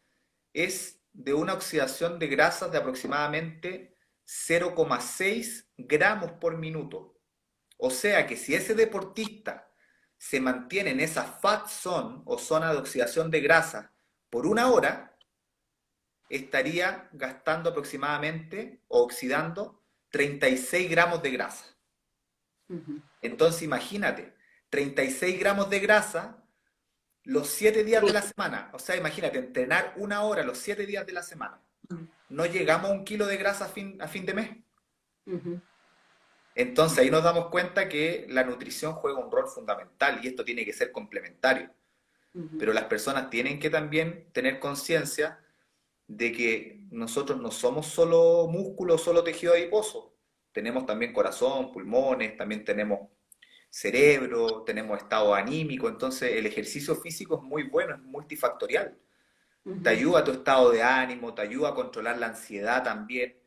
es de una oxidación de grasas de aproximadamente 0,6 gramos por minuto. O sea que si ese deportista se mantiene en esa fat zone o zona de oxidación de grasa por una hora, estaría gastando aproximadamente o oxidando 36 gramos de grasa. Ujú. Entonces imagínate, 36 gramos de grasa los 7 días de Sí. la semana. O sea, imagínate, entrenar una hora los 7 días de la semana. Ujú. No llegamos a 1 kilo de grasa a fin de mes. Ujú. Entonces ahí nos damos cuenta que la nutrición juega un rol fundamental y esto tiene que ser complementario. Ujú. Pero las personas tienen que también tener conciencia de que nosotros no somos solo músculo, solo tejido adiposo. Tenemos también corazón, pulmones, también tenemos cerebro, tenemos estado anímico. Entonces el ejercicio físico es muy bueno, es multifactorial. Te Ujú. ayuda a tu estado de ánimo, te ayuda a controlar la ansiedad también.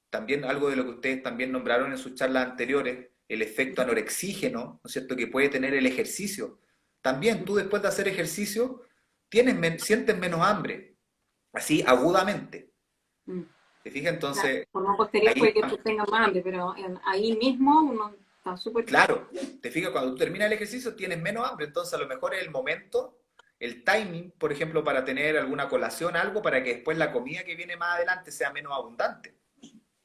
También algo de lo que ustedes también nombraron en sus charlas anteriores, el efecto anorexígeno, ¿no es cierto?, que puede tener el ejercicio. También tú después de hacer ejercicio sientes menos hambre, así agudamente. Ujú. ¿Te fijas? Claro, Entonces, por no posterior ahí, puede que tú tengas más hambre, pero ahí mismo uno está súper bien. claro, te fijas, cuando tú terminas el ejercicio tienes menos hambre, entonces a lo mejor es el momento, el timing, por ejemplo, para tener alguna colación, algo, para que después la comida que viene más adelante sea menos abundante.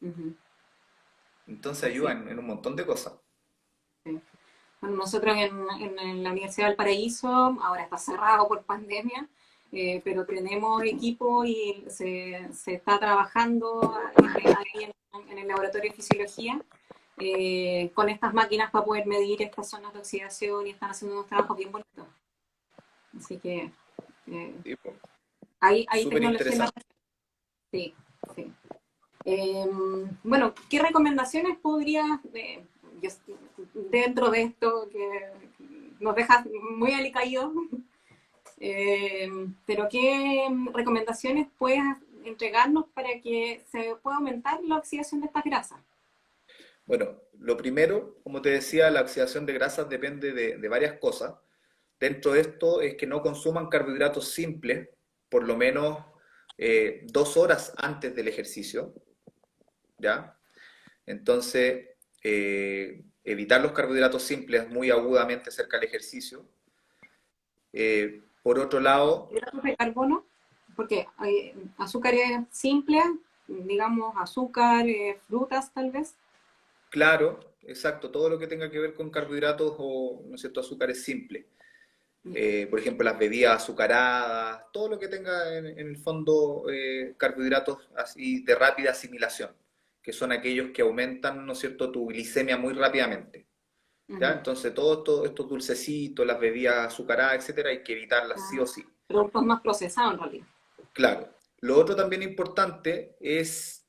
Ujú. Entonces ayuda Sí, en un montón de cosas. sí. Bueno, nosotros en la Universidad del Paraíso, ahora está cerrado por pandemia, pero tenemos equipo y se está trabajando ahí en el laboratorio de fisiología con estas máquinas para poder medir estas zonas de oxidación y están haciendo unos trabajos bien bonitos. Así que eh, Sí, po. hay Súper tecnología en la... interesante. Sí, sí. Eh, bueno, ¿qué recomendaciones podrías, dentro de esto que nos deja muy alicaídos, pero qué recomendaciones puedes entregarnos para que se pueda aumentar la oxidación de estas grasas? Bueno, lo primero, como te decía, la oxidación de grasas depende de varias cosas. Dentro de esto es que no consuman carbohidratos simples, por lo menos 2 horas antes del ejercicio, ¿ya? Entonces, evitar los carbohidratos simples muy agudamente cerca del ejercicio. Por otro lado, Hidratos de carbono, porque hay azúcares simples, digamos azúcar, frutas tal vez. claro, exacto, todo lo que tenga que ver con carbohidratos o, ¿no es cierto?, azúcares simples. Por ejemplo, las bebidas azucaradas, todo lo que tenga en el fondo carbohidratos así de rápida asimilación, que son aquellos que aumentan, ¿no es cierto?, tu glicemia muy rápidamente. ¿Ya? Ujú. Entonces, todos estos dulcecitos, las bebidas azucaradas, etcétera, hay que evitarlas sí Ah, o sí. productos más procesados en realidad. Claro. Lo otro también importante es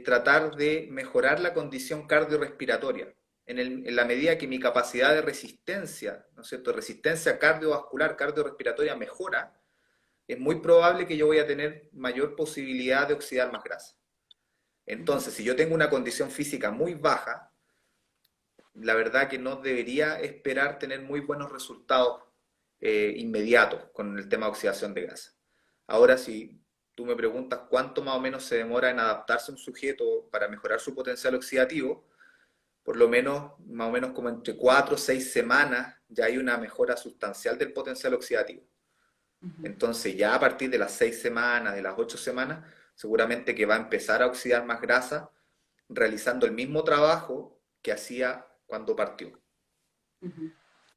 tratar de mejorar la condición cardiorrespiratoria. En la medida que mi capacidad de resistencia, ¿no es cierto?, resistencia cardiovascular, cardiorrespiratoria mejora, es muy probable que yo voy a tener mayor posibilidad de oxidar más grasa. Ujú. Entonces, si yo tengo una condición física muy baja, la verdad que no debería esperar tener muy buenos resultados inmediatos con el tema de oxidación de grasa. Ahora, si tú me preguntas cuánto más o menos se demora en adaptarse un sujeto para mejorar su potencial oxidativo, por lo menos, más o menos como entre 4 o 6 semanas, ya hay una mejora sustancial del potencial oxidativo. Ujú. Entonces, ya a partir de las 6 semanas, de las 8 semanas, seguramente que va a empezar a oxidar más grasa realizando el mismo trabajo que hacía cuando partió. Ujú.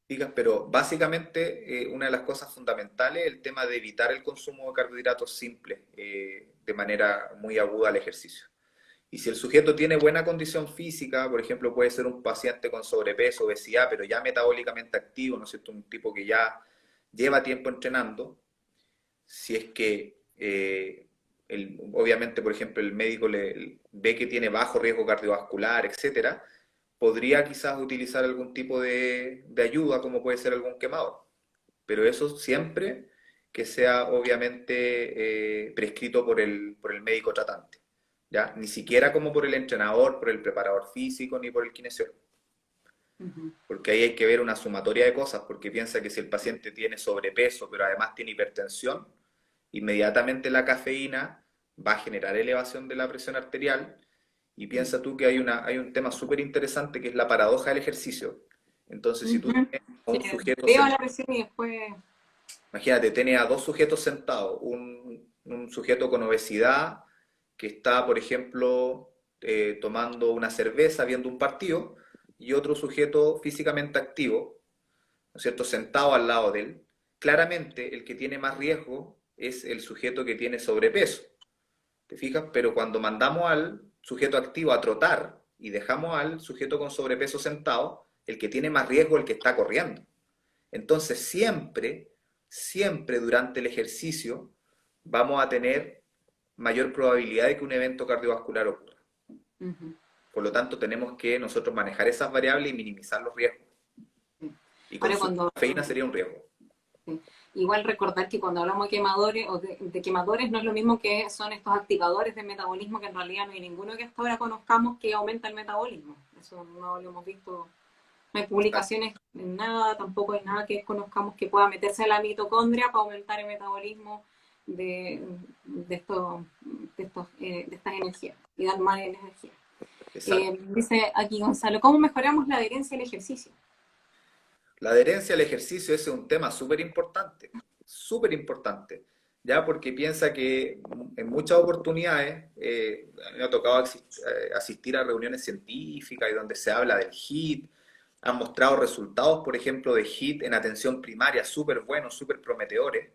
Digas, pero básicamente una de las cosas fundamentales es el tema de evitar el consumo de carbohidratos simples de manera muy aguda al ejercicio. Y si el sujeto tiene buena condición física, por ejemplo, puede ser un paciente con sobrepeso, obesidad, pero ya metabólicamente activo, ¿no es cierto? Un tipo que ya lleva tiempo entrenando, si es que obviamente, por ejemplo, el médico ve que tiene bajo riesgo cardiovascular, etcétera, podría quizás utilizar algún tipo de ayuda, como puede ser algún quemador. Pero eso siempre que sea obviamente prescrito por el médico tratante. ¿ya? Ni siquiera como por el entrenador, por el preparador físico, ni por el kinesiólogo. Ujú. Porque ahí hay que ver una sumatoria de cosas, porque piensa que si el paciente tiene sobrepeso, pero además tiene hipertensión, inmediatamente la cafeína va a generar elevación de la presión arterial. Y piensa tú que hay un tema súper interesante que es la paradoja del ejercicio. Entonces, si tú Ujú. tienes a Que un sujeto veo sentado, la presión y después... imagínate, tienes a dos sujetos sentados, un sujeto con obesidad que está, por ejemplo, tomando una cerveza viendo un partido, y otro sujeto físicamente activo, ¿no es cierto?, sentado al lado de él. Claramente, el que tiene más riesgo es el sujeto que tiene sobrepeso. ¿Te fijas? Pero cuando mandamos al sujeto activo a trotar y dejamos al sujeto con sobrepeso sentado, el que tiene más riesgo es el que está corriendo. Entonces, siempre durante el ejercicio vamos a tener mayor probabilidad de que un evento cardiovascular ocurra. Ujú. Por lo tanto, tenemos que nosotros manejar esas variables y minimizar los riesgos. Sí. Y Ahora consumir cuando... cafeína sería un riesgo. Sí. Igual recordar que cuando hablamos de quemadores o de quemadores no es lo mismo que son estos activadores de metabolismo, que en realidad no hay ninguno que hasta ahora conozcamos que aumenta el metabolismo. Eso no lo hemos visto. No hay publicaciones en nada, tampoco hay nada que conozcamos que pueda meterse a la mitocondria para aumentar el metabolismo de, de estas energías y dar más energía. Exacto. Dice aquí Gonzalo, ¿cómo mejoramos la adherencia al ejercicio? La adherencia al ejercicio es un tema súper importante, ya porque piensa que en muchas oportunidades me ha tocado asistir a reuniones científicas y donde se habla del HIIT, han mostrado resultados, por ejemplo, de HIIT en atención primaria súper buenos, súper prometedores,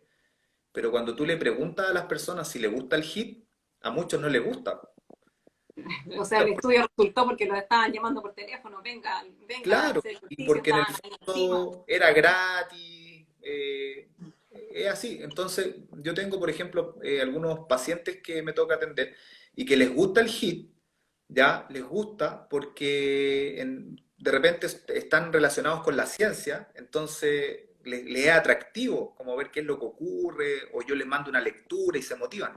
pero cuando tú le preguntas a las personas si les gusta el HIIT, a muchos no les gusta. O sea, el estudio resultó porque lo estaban llamando por teléfono, venga, venga a Claro, hacer y ejercicio, porque en el estaban ahí encima. fondo era gratis, es así. Entonces, yo tengo, por ejemplo, algunos pacientes que me toca atender y que les gusta el HIIT, ya les gusta porque de repente están relacionados con la ciencia, entonces les es atractivo como ver qué es lo que ocurre, o yo les mando una lectura y se motivan.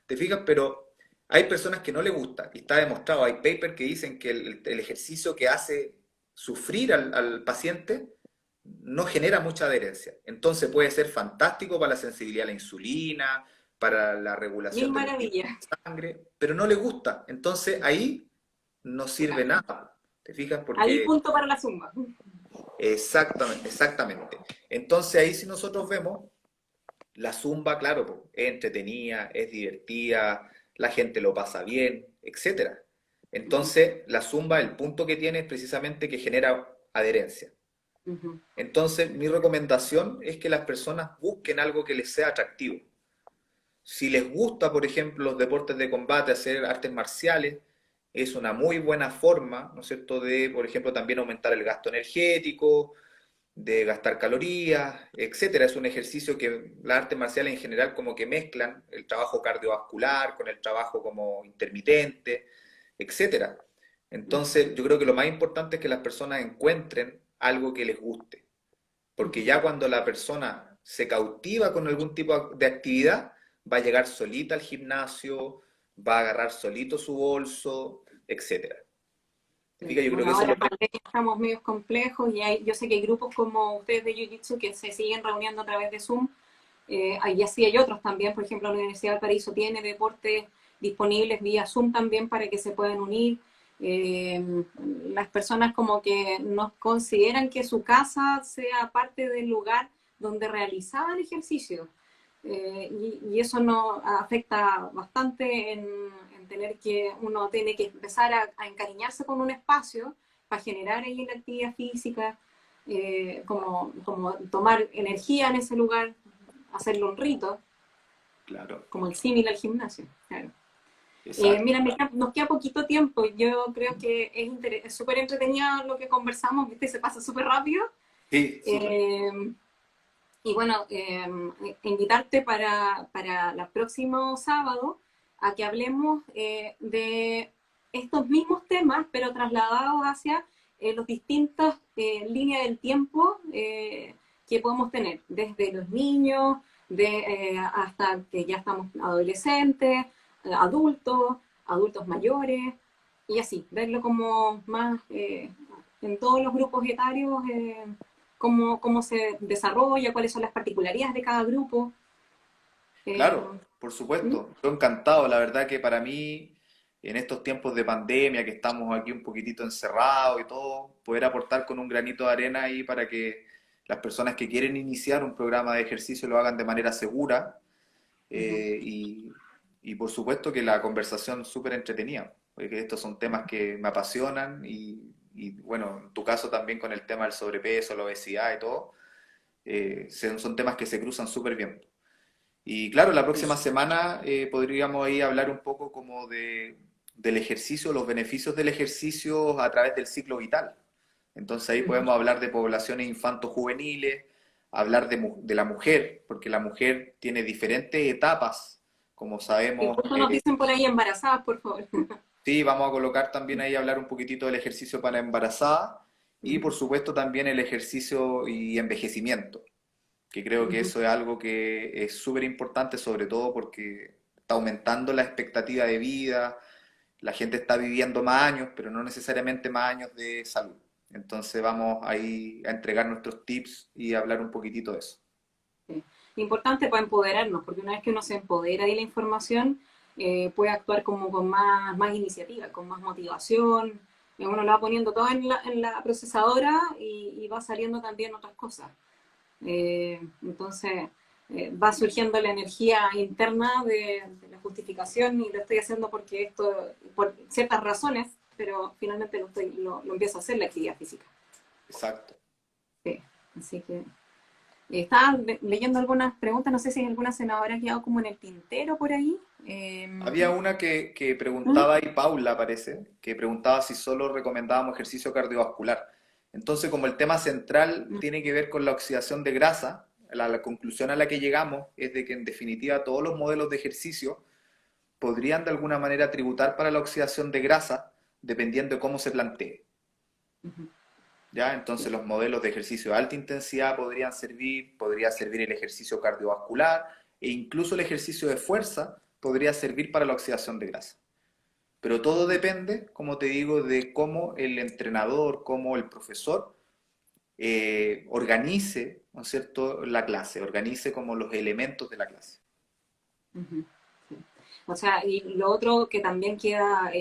¿Te fijas? Pero hay personas que no les gusta y está demostrado, hay papers que dicen que el ejercicio que hace sufrir al paciente no genera mucha adherencia. Entonces puede ser fantástico para la sensibilidad a la insulina, para la Mil regulación de los niveles maravillas. de sangre, pero no le gusta. Entonces ahí no sirve Claro. nada. ¿Te fijas? Ahí Porque punto para la zumba. exactamente, exactamente. Entonces ahí si nosotros vemos, la zumba, claro, po, es entretenida, es divertida, la gente lo pasa bien, etcétera. Ujú, Entonces, la zumba, el punto que tiene es precisamente que genera adherencia. ujú. Entonces, mi recomendación es que las personas busquen algo que les sea atractivo. Si les gusta, por ejemplo, los deportes de combate, hacer artes marciales, es una muy buena forma, ¿no es cierto?, de, por ejemplo, también aumentar el gasto energético, de gastar calorías, etcétera. Es un ejercicio que las artes marciales en general como que mezclan el trabajo cardiovascular con el trabajo como intermitente, etcétera. Entonces, yo creo que lo más importante es que las personas encuentren algo que les guste, porque Ujú. ya cuando la persona se cautiva con algún tipo de actividad, va a llegar solita al gimnasio, va a agarrar solito su bolso, etcétera. Sí. Yo creo Bueno, que eso es ahora lo en más... pandemia estamos medio complejos y yo sé que hay grupos como ustedes de Jiu-Jitsu que se siguen reuniendo a través de Zoom. Y así hay otros también, por ejemplo, la Universidad de Valparaíso tiene deportes disponibles vía Zoom también para que se puedan unir. Eh, las personas como que no consideran que su casa sea parte del lugar donde realizaban ejercicio. Y eso nos afecta bastante en tener que, uno tiene que empezar a encariñarse con un espacio para generar ahí la actividad física, como tomar energía en ese lugar, hacerlo un rito, Claro, como el símil al gimnasio. Claro. exacto. Mira, nos queda poquito tiempo. Yo creo que es súper entretenido lo que conversamos, ¿viste? Se pasa súper rápido. Sí, súper. Eh, y bueno, invitarte para el próximo sábado a que hablemos de estos mismos temas, pero trasladados hacia los distintas líneas del tiempo que podemos tener, desde los niños hasta que ya estamos adolescentes, adultos, adultos mayores, y así, verlo como más en todos los grupos etarios, cómo se desarrolla, cuáles son las particularidades de cada grupo. Eh, Claro, por ¿Mm? supuesto. Yo encantado. La verdad que para mí, en estos tiempos de pandemia, que estamos aquí un poquitito encerrados y todo, poder aportar con un granito de arena ahí para que las personas que quieren iniciar un programa de ejercicio lo hagan de manera segura Ujú. eh, y, y por supuesto que la conversación súper entretenida, porque estos son temas que me apasionan y bueno, en tu caso también con el tema del sobrepeso, la obesidad y todo, son temas que se cruzan súper bien. Y claro, la próxima semana podríamos ahí hablar un poco como del ejercicio, los beneficios del ejercicio a través del ciclo vital. Entonces ahí Ujú. podemos hablar de poblaciones infanto-juveniles, hablar de la mujer, porque la mujer tiene diferentes etapas, como Y sabemos. justo nos dicen por ahí embarazadas, por favor. Sí, vamos a colocar también ahí hablar un poquitito del ejercicio para embarazada y por Ujú. supuesto también el ejercicio y envejecimiento, que creo que Ujú. eso es algo que es súper importante, sobre todo porque está aumentando la expectativa de vida, la gente está viviendo más años, pero no necesariamente más años de salud. Entonces vamos ahí a entregar nuestros tips y hablar un poquitito de eso. Sí. Importante para empoderarnos, porque una vez que uno se empodera de la información, puede actuar como con más iniciativa, con más motivación. Uno lo va poniendo todo en la procesadora y va saliendo también otras cosas. Entonces, va surgiendo la energía interna de la justificación y lo estoy haciendo porque esto, por ciertas razones, pero finalmente lo empiezo a hacer la actividad física. Exacto. Sí. Así que estaba leyendo algunas preguntas, no sé si alguna se nos habrá quedado como en el tintero por ahí. Había una que ¿Mm? preguntaba, y Paula parece, que preguntaba si solo recomendábamos ejercicio cardiovascular. Entonces, como el tema central tiene que ver con la oxidación de grasa, la conclusión a la que llegamos es de que en definitiva todos los modelos de ejercicio podrían de alguna manera tributar para la oxidación de grasa dependiendo de cómo se plantee. Ujú. ¿Ya? Entonces los modelos de ejercicio de alta intensidad podrían servir, podría servir el ejercicio cardiovascular e incluso el ejercicio de fuerza podría servir para la oxidación de grasa. Pero todo Ujú. depende, como te digo, de cómo el entrenador, cómo el profesor organice, ¿no es cierto?, la clase, organice como los elementos de la clase. Ujú. Sí. O sea, y lo otro que también queda,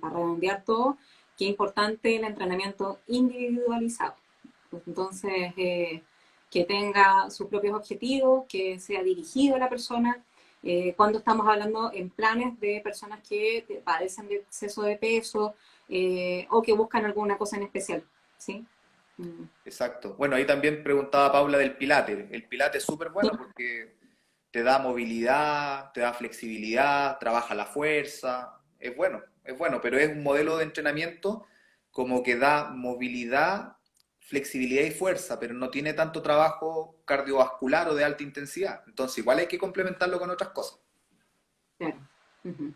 para redondear todo, que es importante el entrenamiento individualizado. Pues entonces, que tenga sus propios objetivos, que sea dirigido a la persona. Cuando estamos hablando en planes de personas que padecen de exceso de peso o que buscan alguna cosa en especial, ¿sí? Mm. Exacto. Bueno, ahí también preguntaba Paula del Pilates. El Pilates es súper Sí. bueno porque te da movilidad, te da flexibilidad, trabaja la fuerza. Es bueno, pero es un modelo de entrenamiento como que da movilidad, flexibilidad y fuerza, pero no tiene tanto trabajo cardiovascular o de alta intensidad. Entonces, igual hay que complementarlo con otras cosas. Claro. Ujú.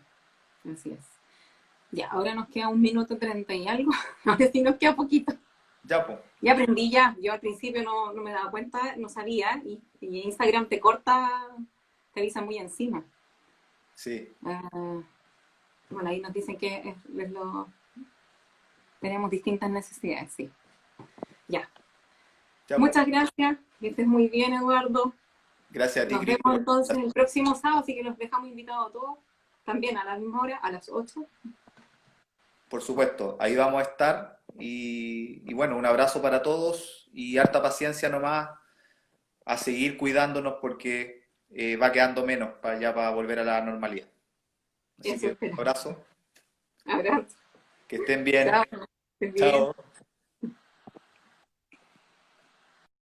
Así es. Ya, ahora nos queda 1 minuto 30 y algo. Ahora sí nos queda poquito. Ya, pues. Ya aprendí ya. Yo al principio no me daba cuenta, no sabía. Y Instagram te corta, te avisa muy encima. Sí. Ah, bueno, ahí nos dicen que tenemos distintas necesidades, sí. Ya. Ya, pues. Muchas gracias. Que estés muy bien, Eduardo. Gracias a ti, Nos Cris, vemos por la entonces el invitación. próximo sábado, así que los dejamos invitados a todos. También a la misma hora, a las 8. Por supuesto, ahí vamos a estar. Y bueno, un abrazo para todos y harta paciencia nomás a seguir cuidándonos porque va quedando menos para ya para volver a la normalidad. Así Eso que un esperamos. abrazo, Abrazo. que estén bien. Chao. Que estés bien. Chao.